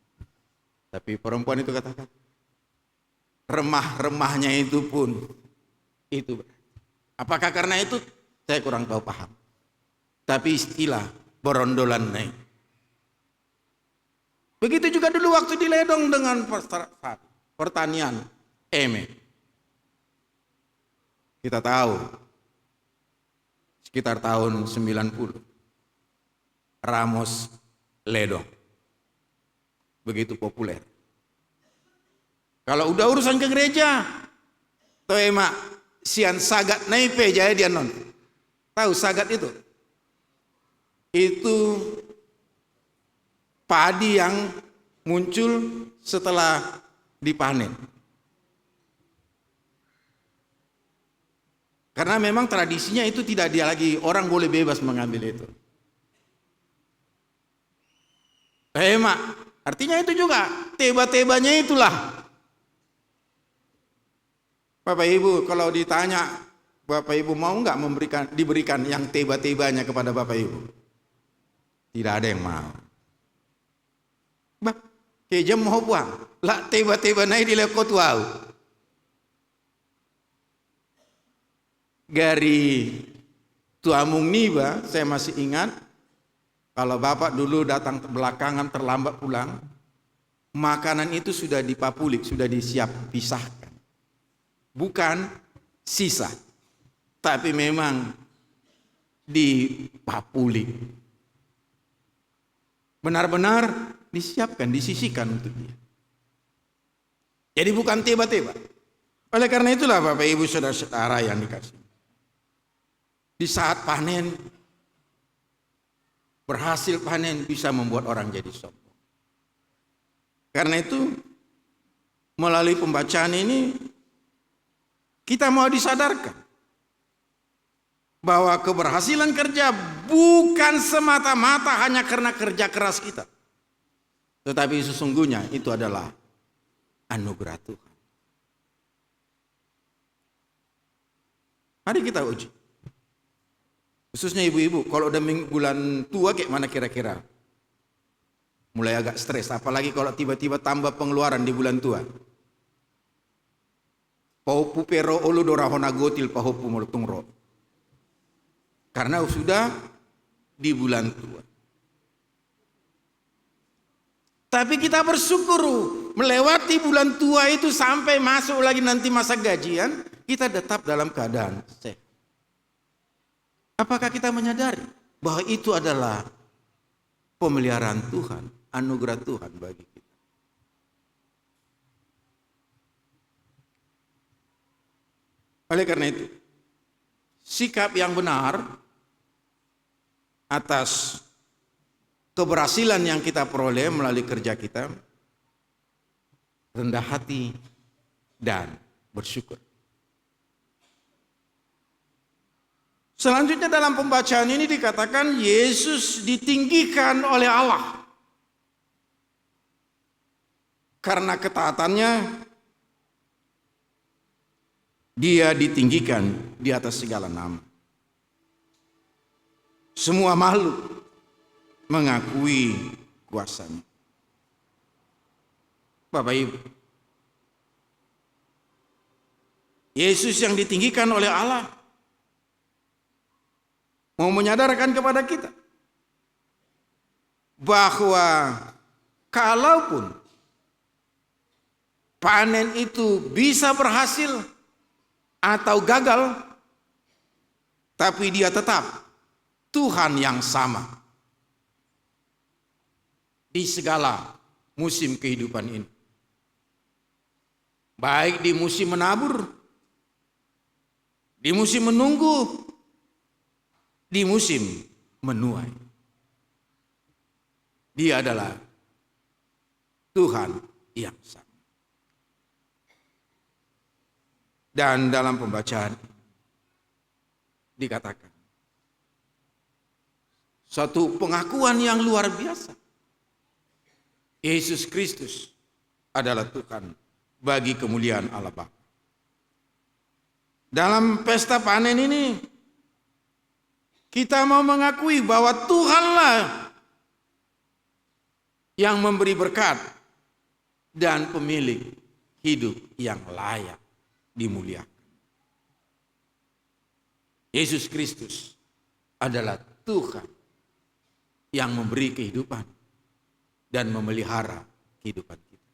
Tapi perempuan itu katakan, remah-remahnya itu pun itu. Apakah karena itu? Saya kurang tahu paham. Tapi istilah berondolan naik. Begitu juga dulu waktu di Ledong dengan pertanian Eme. Kita tahu sekitar tahun 90 Ramos Ledong begitu populer. Kalau udah urusan ke gereja, toh emak sian sagat naipe jaya dia non. Tahu sagat itu? Itu padi yang muncul setelah dipanen. Karena memang tradisinya itu tidak dia lagi, orang boleh bebas mengambil itu. Mak, artinya itu juga, teba-tebanya itulah. Bapak Ibu, kalau ditanya, Bapak Ibu mau nggak diberikan yang teba-tebanya kepada Bapak Ibu? Tidak ada yang mau. Bah, kejam mau buang, lah teba-teba naik di lekot wow. Dari Tuamung Niba, saya masih ingat, kalau Bapak dulu datang belakangan terlambat pulang, makanan itu sudah dipapulik, sudah disiap pisahkan. Bukan sisa, tapi memang dipapulik. Benar-benar disiapkan, disisihkan untuk dia. Jadi bukan tiba-tiba. Oleh karena itulah Bapak Ibu saudara-saudara yang dikasihi. Di saat panen, berhasil panen bisa membuat orang jadi sombong. Karena itu, melalui pembacaan ini, kita mau disadarkan bahwa keberhasilan kerja bukan semata-mata hanya karena kerja keras kita. Tetapi sesungguhnya itu adalah anugerah Tuhan. Mari kita uji. Khususnya ibu-ibu, kalau udah bulan tua kayak mana kira-kira? Mulai agak stres, apalagi kalau tiba-tiba tambah pengeluaran di bulan tua. Paupu pero olu dorahona gotil pahopu moltungro. Karena sudah di bulan tua. Tapi kita bersyukur melewati bulan tua itu sampai masuk lagi nanti masa gajian, kita tetap dalam keadaan sehat. Apakah kita menyadari bahwa itu adalah pemeliharaan Tuhan, anugerah Tuhan bagi kita? Oleh karena itu, sikap yang benar atas keberhasilan yang kita peroleh melalui kerja kita, rendah hati dan bersyukur. Selanjutnya dalam pembacaan ini dikatakan Yesus ditinggikan oleh Allah. Karena ketaatannya, dia ditinggikan di atas segala nama. Semua makhluk mengakui kuasanya. Bapak Ibu, Yesus yang ditinggikan oleh Allah mau menyadarkan kepada kita bahwa kalaupun panen itu bisa berhasil atau gagal, tapi dia tetap Tuhan yang sama di segala musim kehidupan ini. Baik di musim menabur, di musim menunggu, di musim menuai. Dia adalah Tuhan yang sama. Dan dalam pembacaan dikatakan suatu pengakuan yang luar biasa. Yesus Kristus adalah Tuhan bagi kemuliaan Allah Bapa. Dalam pesta panen ini kita mau mengakui bahwa Tuhanlah yang memberi berkat dan pemilik hidup yang layak dimuliakan. Yesus Kristus adalah Tuhan yang memberi kehidupan dan memelihara kehidupan kita.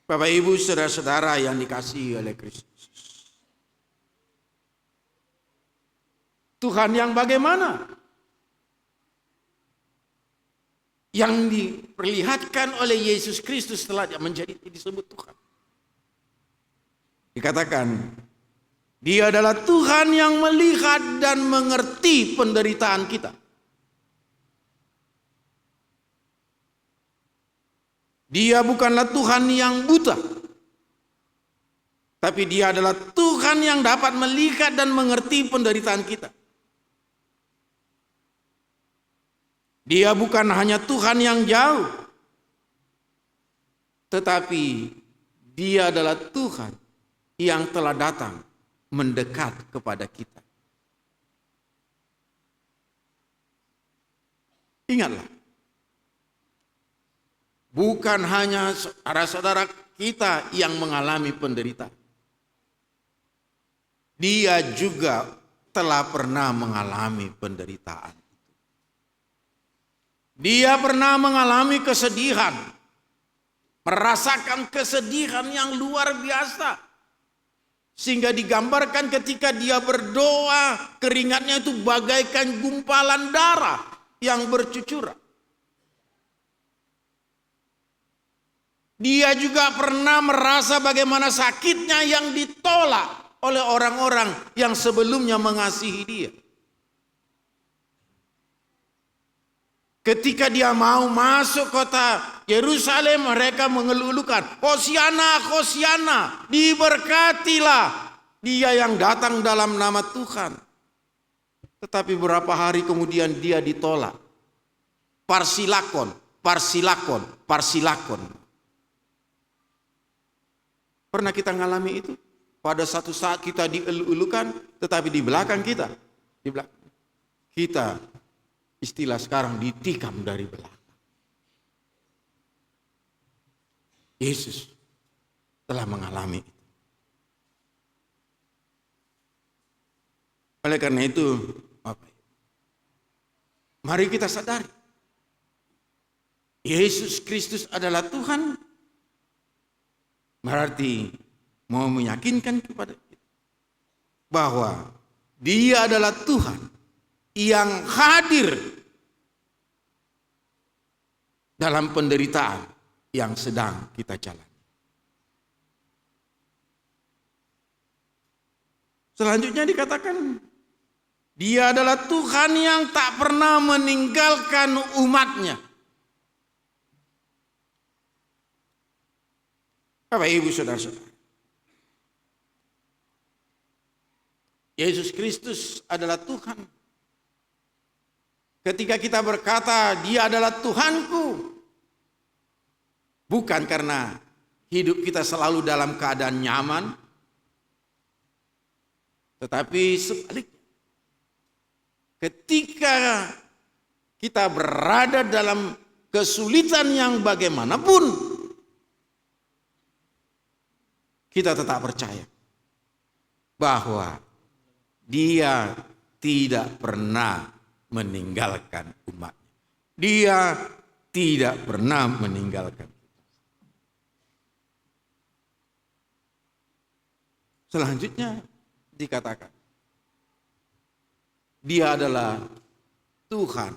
Bapak Ibu saudara-saudara yang dikasihi oleh Kristus. Tuhan yang bagaimana? Yang diperlihatkan oleh Yesus Kristus setelah dia menjadi disebut Tuhan. Dikatakan, dia adalah Tuhan yang melihat dan mengerti penderitaan kita. Dia bukanlah Tuhan yang buta, tapi dia adalah Tuhan yang dapat melihat dan mengerti penderitaan kita. Dia bukan hanya Tuhan yang jauh, tetapi dia adalah Tuhan yang telah datang mendekat kepada kita. Ingatlah, bukan hanya saudara-saudara kita yang mengalami penderitaan. Dia juga telah pernah mengalami penderitaan. Dia pernah mengalami kesedihan, merasakan kesedihan yang luar biasa. Sehingga digambarkan ketika dia berdoa, keringatnya itu bagaikan gumpalan darah yang bercucuran. Dia juga pernah merasa bagaimana sakitnya yang ditolak oleh orang-orang yang sebelumnya mengasihi dia. Ketika dia mau masuk kota Yerusalem, mereka mengeluhkan, Hosiana, Hosiana, diberkatilah dia yang datang dalam nama Tuhan. Tetapi beberapa hari kemudian dia ditolak. Parsilakon, parsilakon, parsilakon. Pernah kita ngalami itu? Pada satu saat kita dielu-elukan, tetapi di belakang kita, di belakang, kita istilah sekarang ditikam dari belakang. Yesus telah mengalami itu. Oleh karena itu, mari kita sadari, Yesus Kristus adalah Tuhan, berarti mau meyakinkan kepada kita bahwa Dia adalah Tuhan yang hadir dalam penderitaan yang sedang kita jalani. Selanjutnya dikatakan, Dia adalah Tuhan yang tak pernah meninggalkan umatnya. Bapak, Ibu, Saudara-saudara, Yesus Kristus adalah Tuhan. Ketika kita berkata, Dia adalah Tuhanku, bukan karena hidup kita selalu dalam keadaan nyaman, tetapi sebaliknya. Ketika kita berada dalam kesulitan yang bagaimanapun, kita tetap percaya bahwa Dia tidak pernah meninggalkan umatnya. Dia tidak pernah meninggalkan. Selanjutnya dikatakan, Dia adalah Tuhan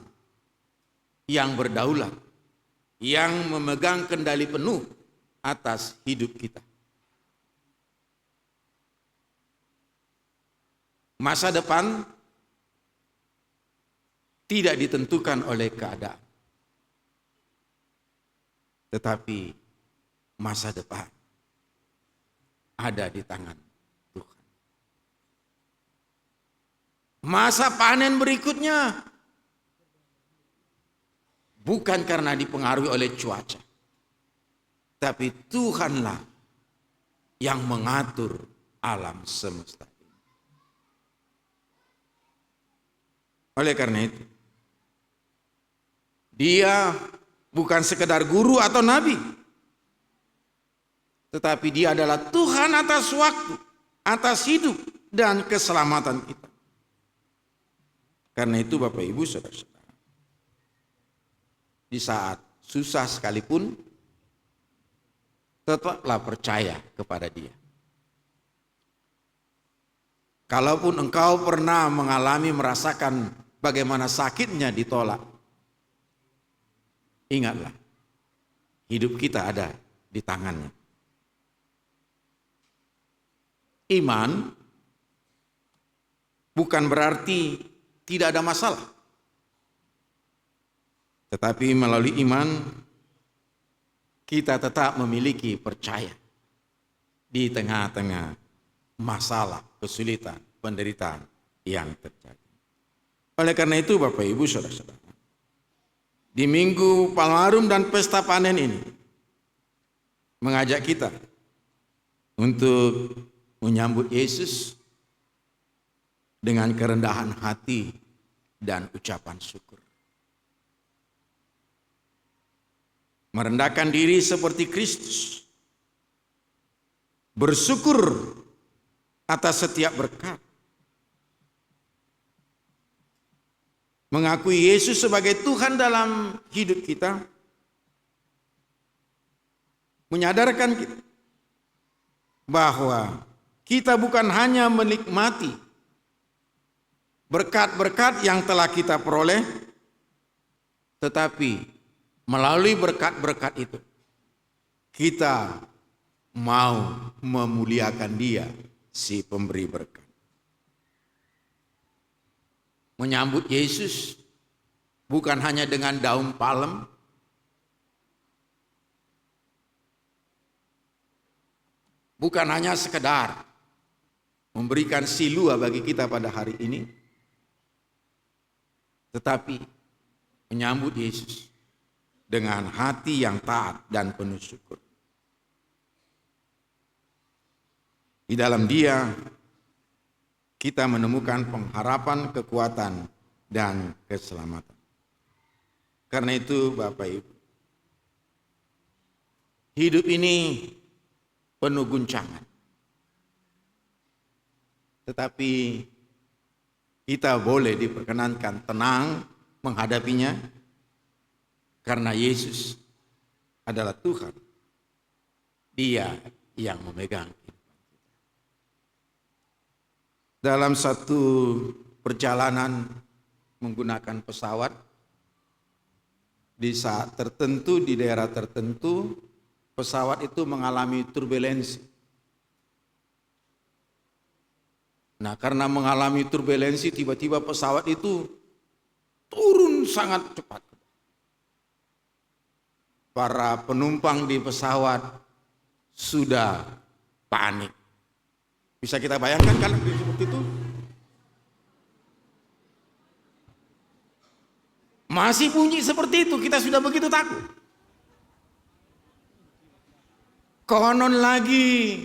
yang berdaulat, yang memegang kendali penuh atas hidup kita. Masa depan tidak ditentukan oleh keadaan, tetapi masa depan ada di tangan Tuhan. Masa panen berikutnya bukan karena dipengaruhi oleh cuaca, tapi Tuhanlah yang mengatur alam semesta. Oleh karena itu, Dia bukan sekedar guru atau nabi, tetapi Dia adalah Tuhan atas waktu, atas hidup dan keselamatan kita. Karena itu Bapak Ibu Saudara-saudara, di saat susah sekalipun, tetaplah percaya kepada Dia. Kalaupun engkau pernah merasakan bagaimana sakitnya ditolak, ingatlah, hidup kita ada di tangannya. Iman bukan berarti tidak ada masalah, tetapi melalui iman kita tetap memiliki percaya di tengah-tengah masalah, kesulitan, penderitaan yang terjadi. Oleh karena itu Bapak Ibu Saudara-saudara, di Minggu Palmarum dan Pesta Panen ini mengajak kita untuk menyambut Yesus dengan kerendahan hati dan ucapan syukur. Merendahkan diri seperti Kristus, bersyukur atas setiap berkat, mengakui Yesus sebagai Tuhan dalam hidup kita, menyadarkan kita bahwa kita bukan hanya menikmati berkat-berkat yang telah kita peroleh, tetapi melalui berkat-berkat itu kita mau memuliakan Dia, si pemberi berkat. Menyambut Yesus bukan hanya dengan daun palem, bukan hanya sekedar memberikan silua bagi kita pada hari ini, tetapi menyambut Yesus dengan hati yang taat dan penuh syukur. Di dalam Dia kita menemukan pengharapan, kekuatan, dan keselamatan. Karena itu Bapak Ibu, hidup ini penuh guncangan. Tetapi kita boleh diperkenankan tenang menghadapinya karena Yesus adalah Tuhan. Dia yang memegang. Dalam satu perjalanan menggunakan pesawat, di saat tertentu, di daerah tertentu, pesawat itu mengalami turbulensi. Nah, karena mengalami turbulensi, tiba-tiba pesawat itu turun sangat cepat. Para penumpang di pesawat sudah panik. Bisa kita bayangkan kalau seperti itu? Masih bunyi seperti itu, kita sudah begitu takut. Konon lagi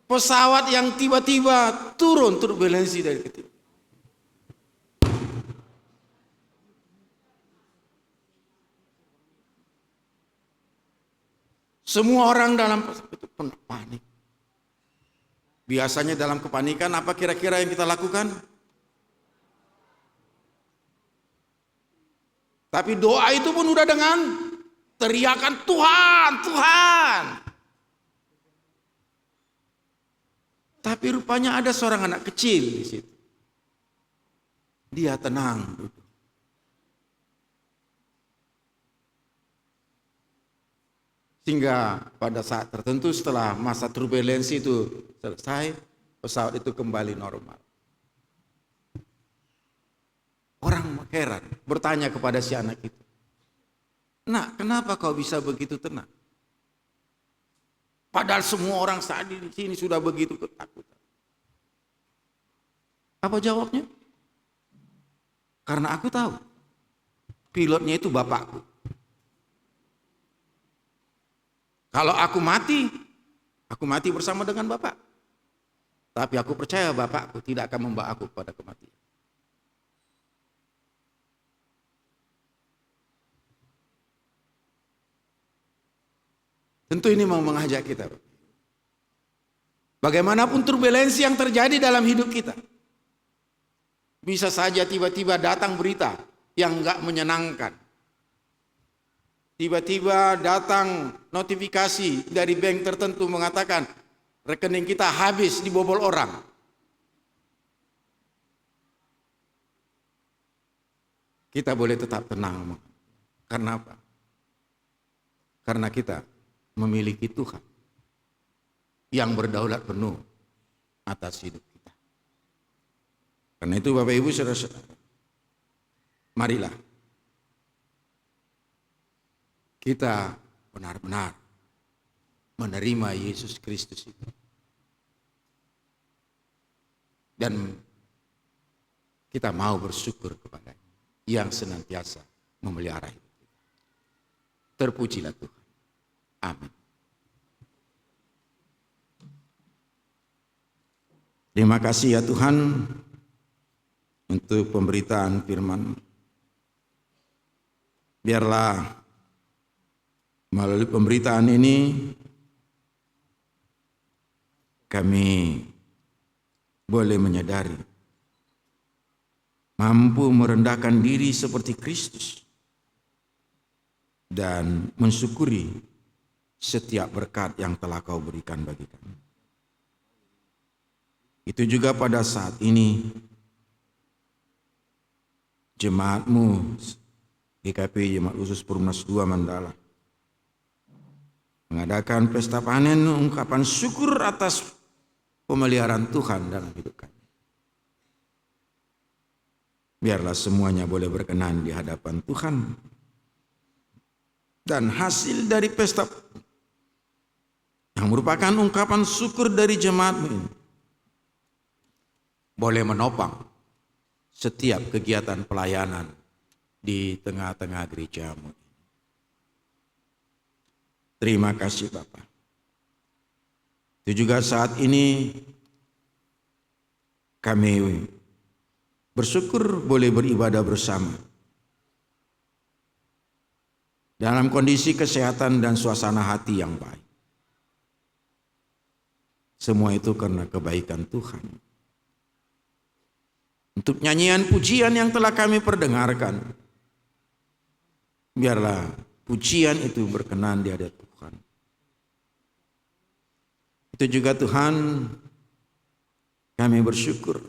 pesawat yang tiba-tiba turun turbulensi dari itu. Semua orang dalam pesawat itu panik. Biasanya dalam kepanikan apa kira-kira yang kita lakukan? Tapi doa itu pun udah dengan teriakan Tuhan, Tuhan. Tapi rupanya ada seorang anak kecil di situ. Dia tenang duduk. Sehingga pada saat tertentu setelah masa turbulensi itu selesai, pesawat itu kembali normal. Orang heran, bertanya kepada si anak itu, "Nak, kenapa kau bisa begitu tenang? Padahal semua orang saat di sini sudah begitu ketakutan." Apa jawabnya? Karena aku tahu, pilotnya itu bapakku. Kalau aku mati bersama dengan bapak. Tapi aku percaya bapakku tidak akan membawa aku pada kematian. Tentu ini mau mengajak kita. Bagaimanapun turbulensi yang terjadi dalam hidup kita. Bisa saja tiba-tiba datang berita yang enggak menyenangkan. Tiba-tiba datang notifikasi dari bank tertentu mengatakan rekening kita habis dibobol orang. Kita boleh tetap tenang. Karena apa? Karena kita memiliki Tuhan yang berdaulat penuh atas hidup kita. Karena itu Bapak Ibu Saudara-saudara, marilah kita benar-benar menerima Yesus Kristus itu. Dan kita mau bersyukur kepada-Nya yang senantiasa memelihara hidup kita. Terpujilah Tuhan. Amin. Terima kasih ya Tuhan untuk pemberitaan firman. Biarlah melalui pemberitaan ini kami boleh menyadari, mampu merendahkan diri seperti Kristus dan mensyukuri setiap berkat yang telah Kau berikan bagi kami. Itu juga pada saat ini jemaat-Mu GKP Jemaat Khusus Perumnas 2 Mandala mengadakan pesta panen, ungkapan syukur atas pemeliharaan Tuhan dalam hidup kami. Biarlah semuanya boleh berkenan di hadapan Tuhan. Dan hasil dari pesta yang merupakan ungkapan syukur dari jemaat-Mu ini boleh menopang setiap kegiatan pelayanan di tengah-tengah gereja-Mu. Terima kasih Bapa. Itu juga saat ini kami bersyukur boleh beribadah bersama dalam kondisi kesehatan dan suasana hati yang baik. Semua itu karena kebaikan Tuhan. Untuk nyanyian pujian yang telah kami perdengarkan, biarlah pujian itu berkenan di hadapan Tuhan. Itu juga Tuhan, kami bersyukur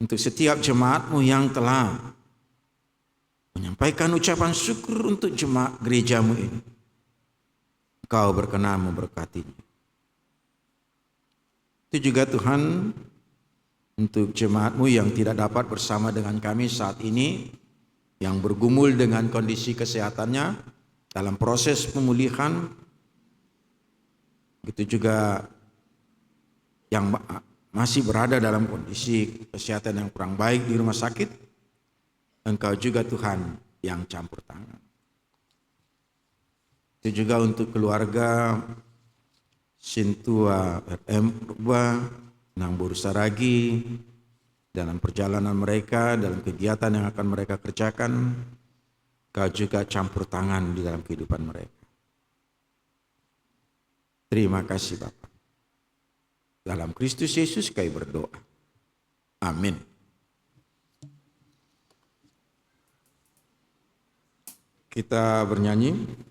untuk setiap jemaat-Mu yang telah menyampaikan ucapan syukur untuk jemaat gereja-Mu ini. Engkau berkenan memberkatinya. Itu juga Tuhan, untuk jemaat-Mu yang tidak dapat bersama dengan kami saat ini, yang bergumul dengan kondisi kesehatannya dalam proses pemulihan, begitu juga yang masih berada dalam kondisi kesehatan yang kurang baik di rumah sakit, Engkau juga Tuhan yang campur tangan. Itu juga untuk keluarga Sintua RM Purba, Nang Saragi, dalam perjalanan mereka, dalam kegiatan yang akan mereka kerjakan, Kau juga campur tangan di dalam kehidupan mereka. Terima kasih Bapa. Dalam Kristus Yesus kami berdoa. Amin. Kita bernyanyi.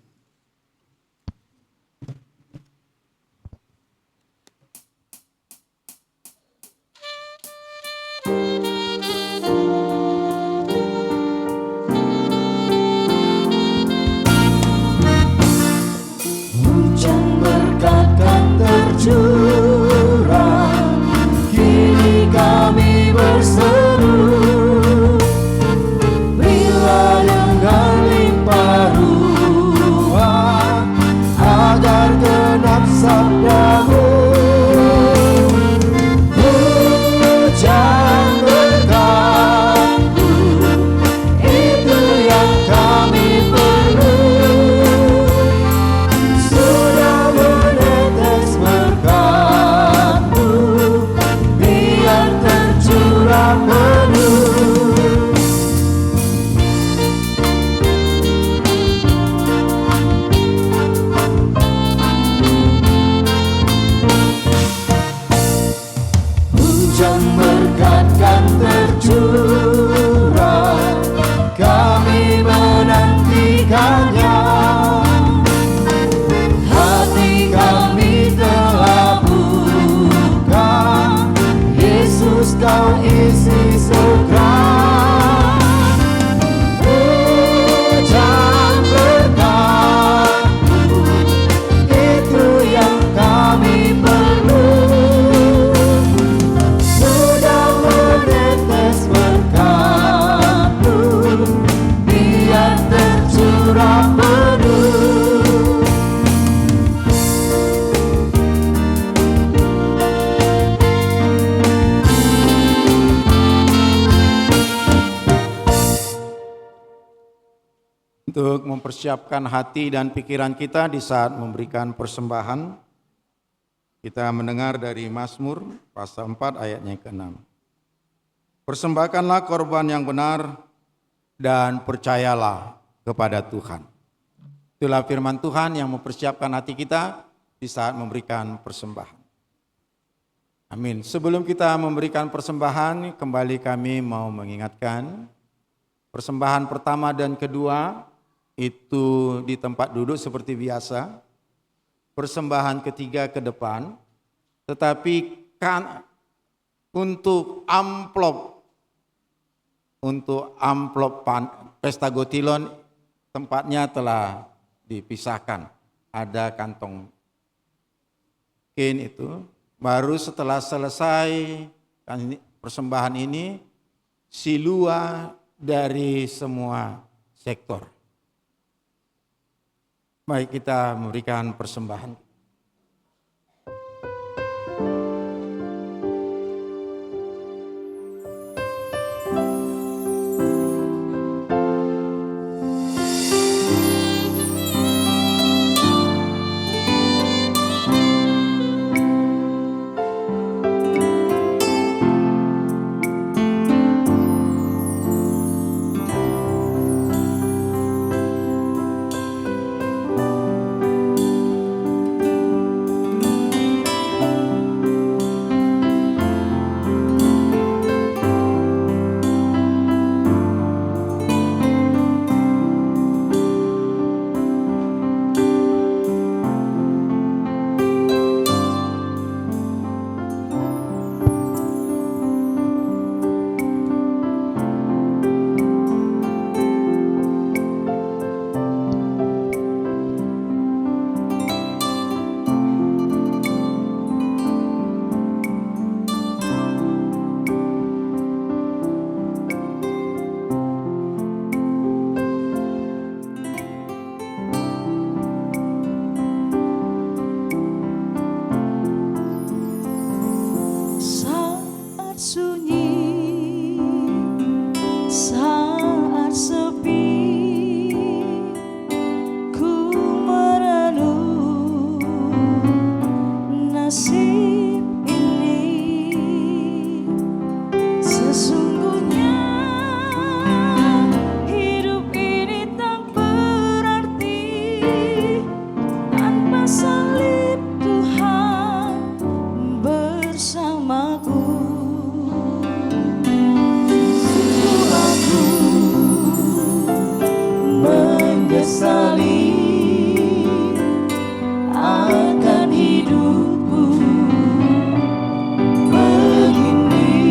Hujan berkat kan tercurah, kini kami berseru, berilah dengan limpah ruah, agar genap sabda-Mu. Hujan berkat-Mu, itu yang kami perlu. Sudah menetes berkat-Mu, biar tercurah penuh. Hujan berkat kan tercurah, kami menantikannya. Hati kami telah buka, Yesus Kau isi segera. Hujan berkat-Mu, itu yang kami perlu. Sudah menetes berkat-Mu, biar tercurah penuh. Untuk mempersiapkan hati dan pikiran kita di saat memberikan persembahan, kita mendengar dari Mazmur pasal 4 ayatnya ke-6. Persembahkanlah korban yang benar dan percayalah kepada Tuhan. Itulah firman Tuhan yang mempersiapkan hati kita di saat memberikan persembahan. Amin. Sebelum kita memberikan persembahan, kembali kami mau mengingatkan, persembahan pertama dan kedua itu di tempat duduk seperti biasa. Persembahan ketiga ke depan, tetapi kan untuk amplop Pesta Gotilon tempatnya telah dipisahkan. Ada kantong kain itu. Baru setelah selesai persembahan ini, silua dari semua sektor. Baik, kita memberikan persembahan. sesali akan hidupku begini.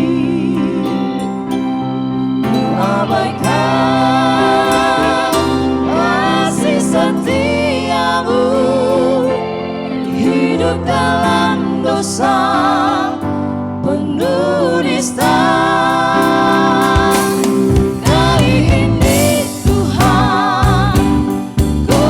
Ku abaikan kasih setiamu, hidup dalam dosa penuh nista. Kali ini Tuhan, ku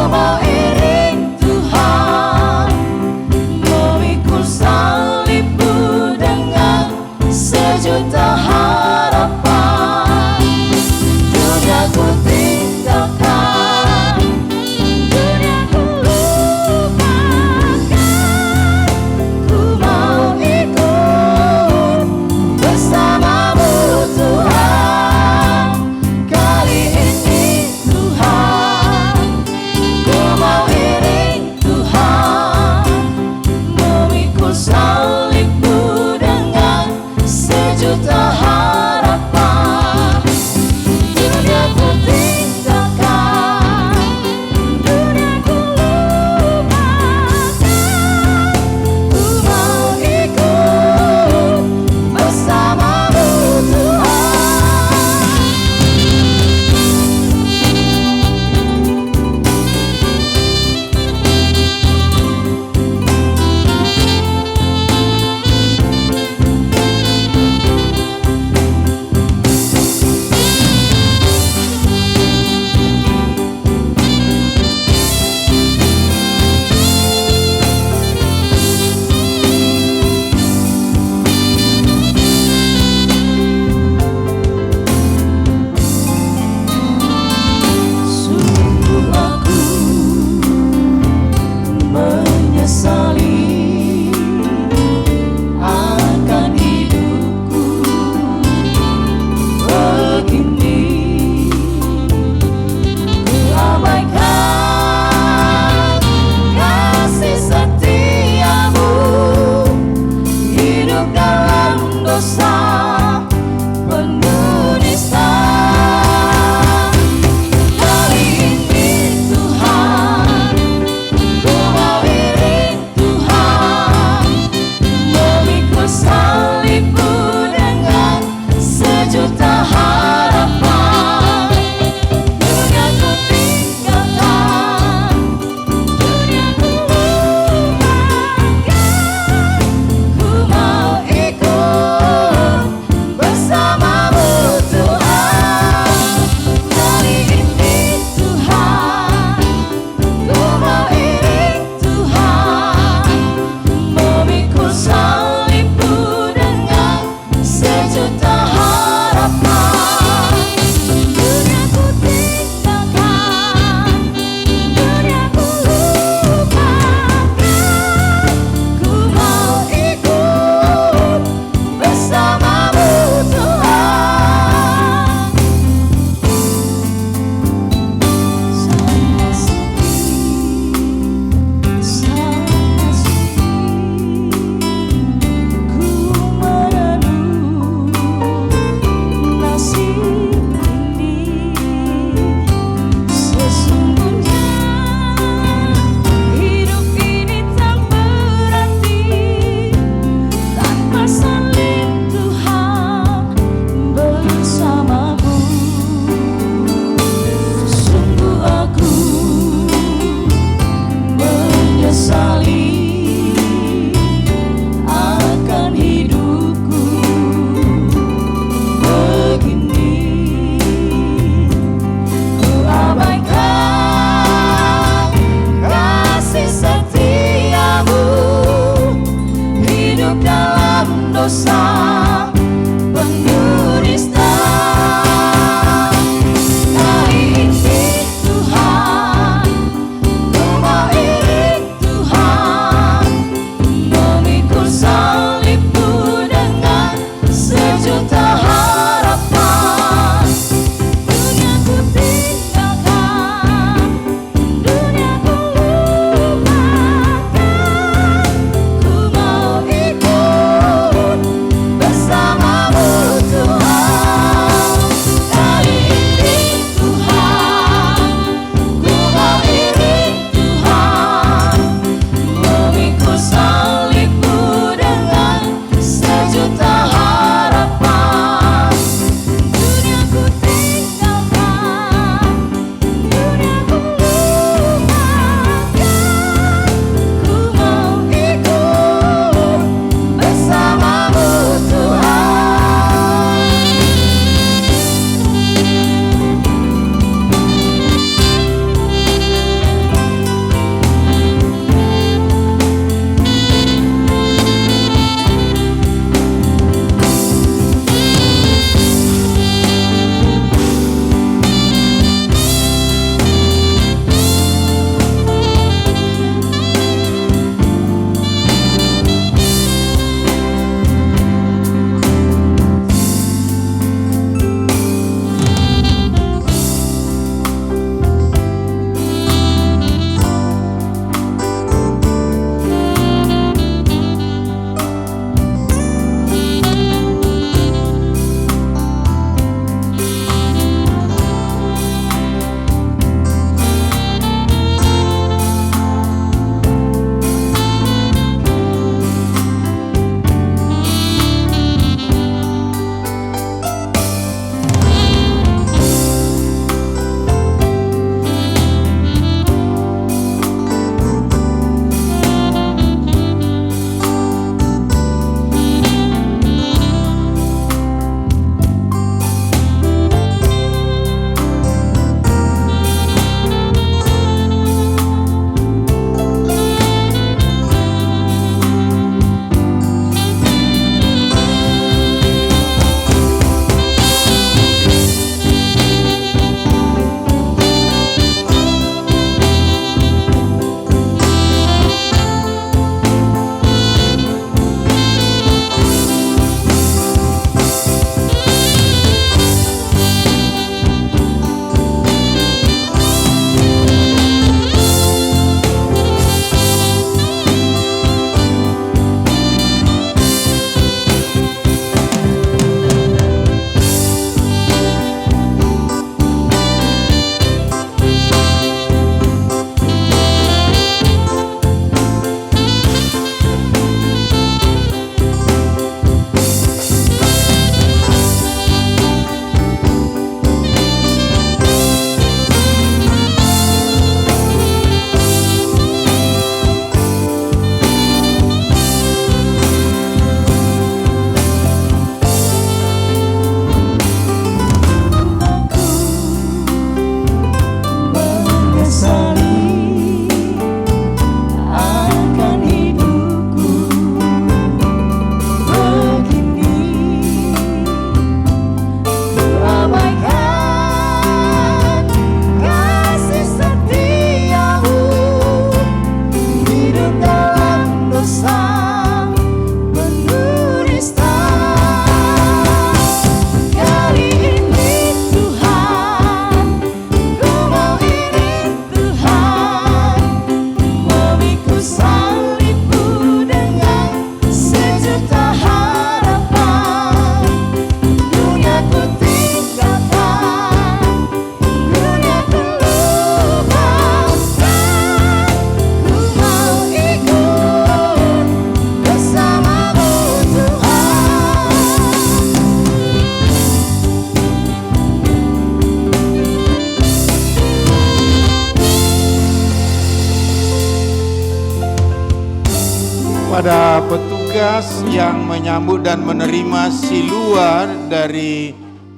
kepada petugas yang menyambut dan menerima silua dari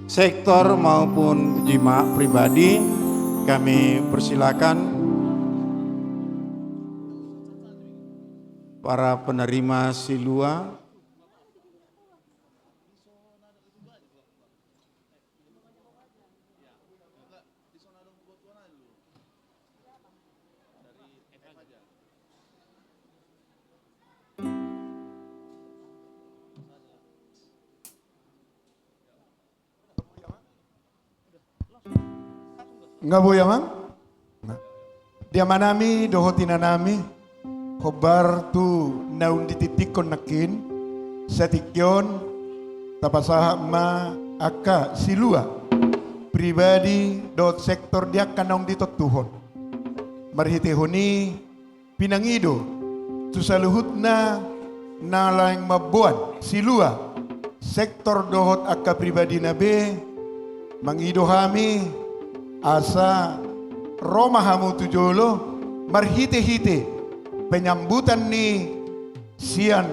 sektor maupun jemaat pribadi, kami persilakan para penerima silua. Nga bo yaman? Dia manami dohotina nami khobar tu naun dititikon nakin satikyon tapasaha ma aka silua pribadi dot sektor dia kanong ditotuhon marhite honi pinangido tusaluhutna nalang mabuan silua sektor dohot aka pribadi nabe mangido hami asa Roma hamu tujolo marhite-hite penyambutan ni sian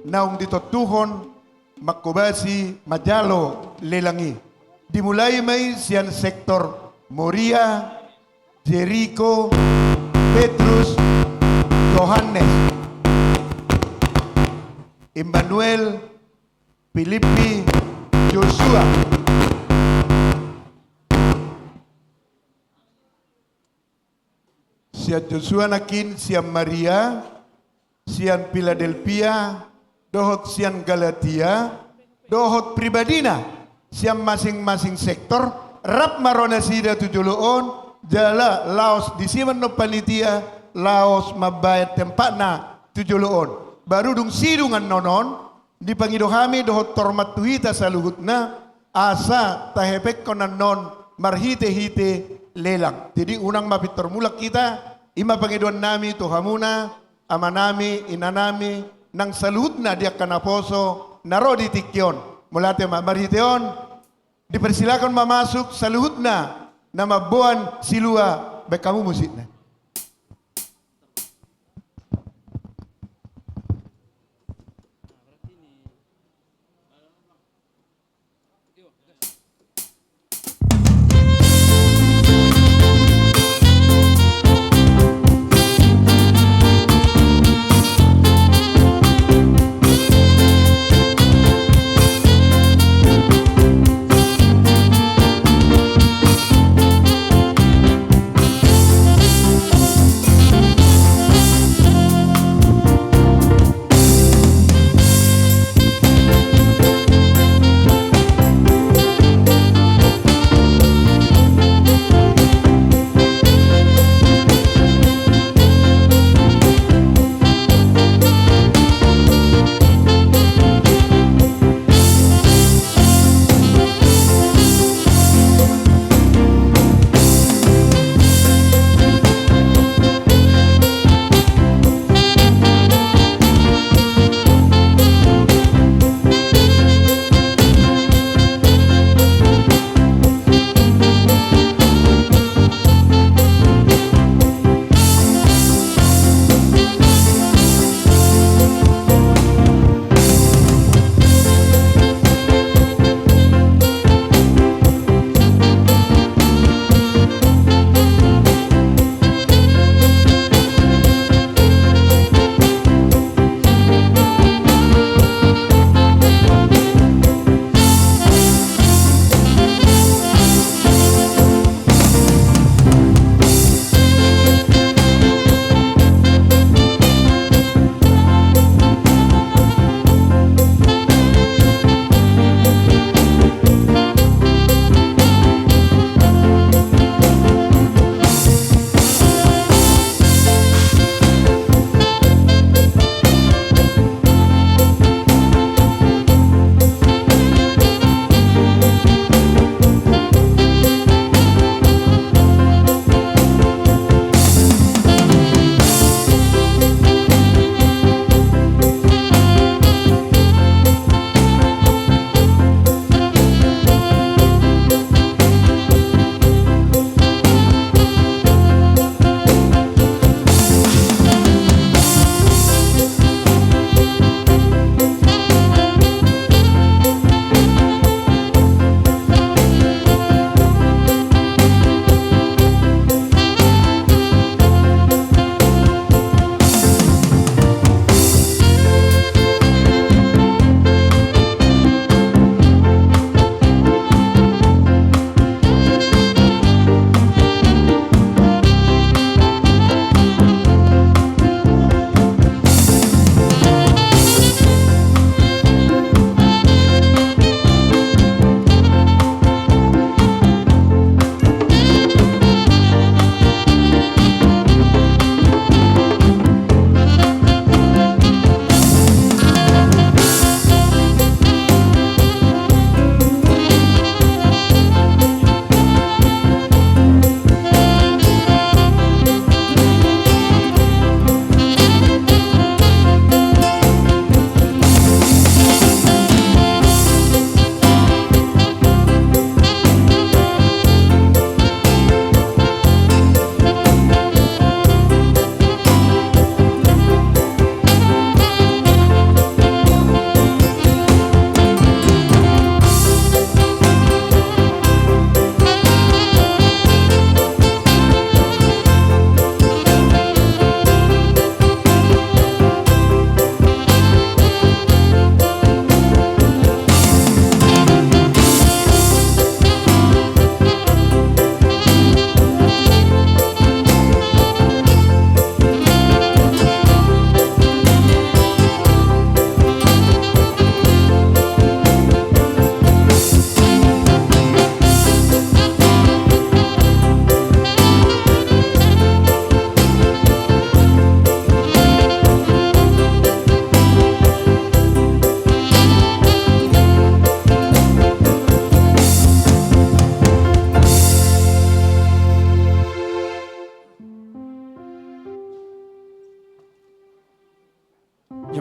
naung ditotuhon makobasi majalo lelangi dimulai mai sian sektor Moria, Jericho, Petrus, Yohanes, Emmanuel, Filipi, Joshua, sian Joshua nakin sian Maria, sian Philadelphia, dohot sian Galatia, dohot pribadina, sian masing-masing sektor, rap marona sida tujuloon, jala laos di siman no panitia, laos mabayat tempatna tujuloon. Baru dung sidungan nonon, dipangidohami dohot tormat tuhita sa luhutna, asa tahepek konan non marhite-hite lelang. Jadi unang mapitor mulak kita, ima pangiduan nami tuhamuna, ama nami, ina nami, nang salutna dia kanaposo, naro di tikyon. Mulate marhiteon, dipersilakan mamasuk salutna, nama buan silua, baik kamu musiknya.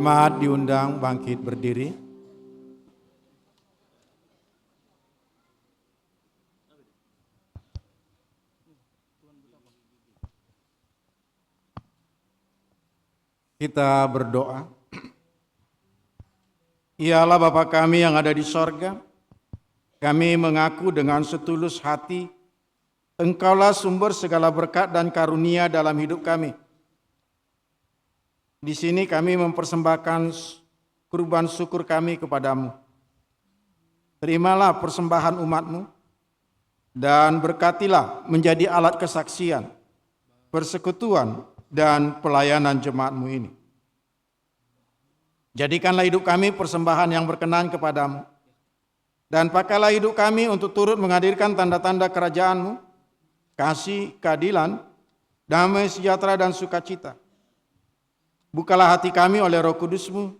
Jemaat diundang bangkit berdiri. Kita berdoa. Ya Allah Bapa kami yang ada di sorga, kami mengaku dengan setulus hati, Engkaulah sumber segala berkat dan karunia dalam hidup kami. Di sini kami mempersembahkan kurban syukur kami kepadamu. Terimalah persembahan umat-Mu dan berkatilah menjadi alat kesaksian, persekutuan, dan pelayanan jemaat-Mu ini. Jadikanlah hidup kami persembahan yang berkenan kepadamu, dan pakailah hidup kami untuk turut menghadirkan tanda-tanda kerajaan-Mu, kasih, keadilan, damai, sejahtera, dan sukacita. Bukalah hati kami oleh Roh Kudus-Mu,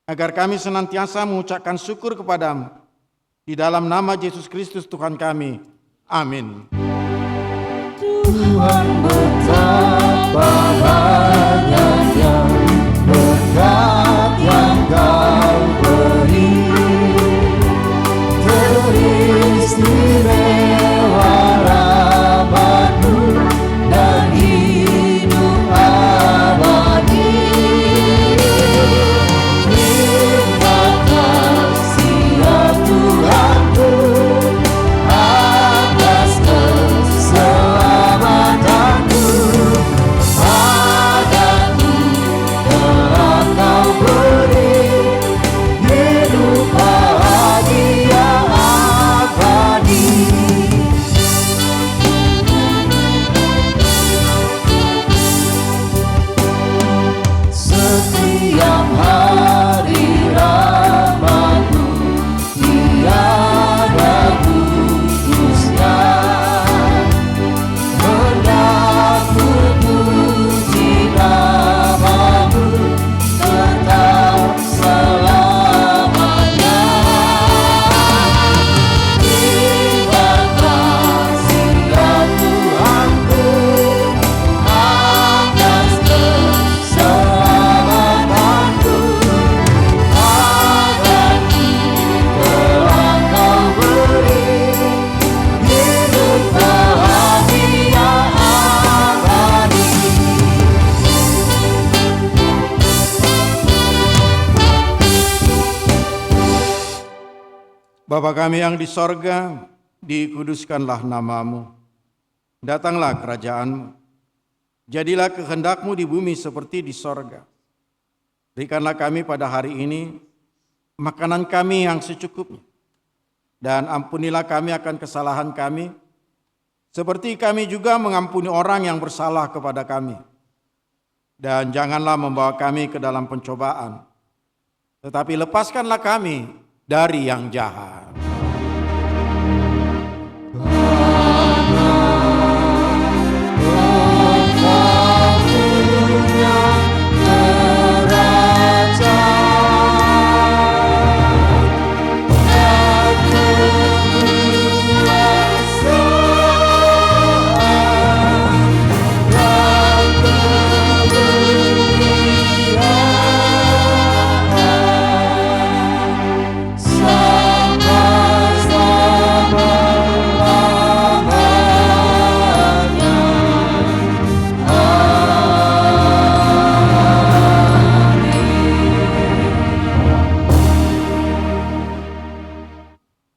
agar kami senantiasa mengucapkan syukur kepadamu. Di dalam nama Yesus Kristus Tuhan kami. Amin. Tuhan betapa banyaknya berkat yang Kau beri, teristimewa rahmat-Mu dan hidup abadi. Terima kasih ya Tuhanku atas keselamatanmu. Padaku telah Kau beri hidup bahagia abadi. Setiap hari rahmat-Mu tiada putusnya. Hendak puji nama-Mu tetap selamanya. Terima kasih ya Tuhanku atas keselamatanmu. Padaku telah Kau beri hidup bahagia abadi. Bapa kami yang di sorga, dikuduskanlah nama-Mu. Datanglah kerajaan-Mu. Jadilah kehendak-Mu di bumi seperti di sorga. Berikanlah kami pada hari ini makanan kami yang secukupnya. Dan ampunilah kami akan kesalahan kami, seperti kami juga mengampuni orang yang bersalah kepada kami. Dan janganlah membawa kami ke dalam pencobaan, tetapi lepaskanlah kami dari yang jahat.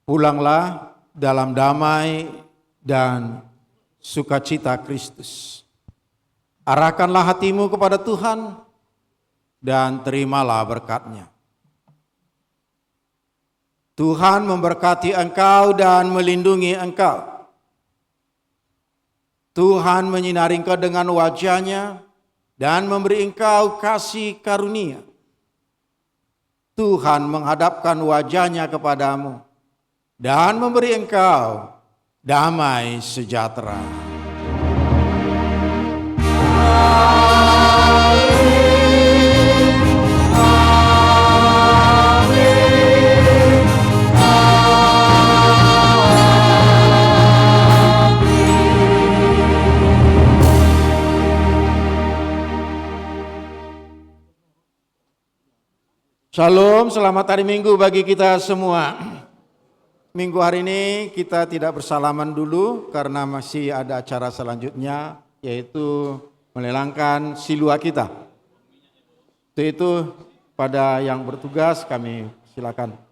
Pulanglah dalam damai dan sukacita Kristus. Arahkanlah hatimu kepada Tuhan dan terimalah berkat-Nya. Tuhan memberkati engkau dan melindungi engkau. Tuhan menyinari engkau dengan wajah-Nya dan memberi engkau kasih karunia. Tuhan menghadapkan wajah-Nya kepadamu dan memberi engkau damai sejahtera. Shalom, selamat hari Minggu bagi kita semua. Minggu hari ini kita tidak bersalaman dulu karena masih ada acara selanjutnya, yaitu melelangkan silua kita. Untuk itu pada yang bertugas kami silakan.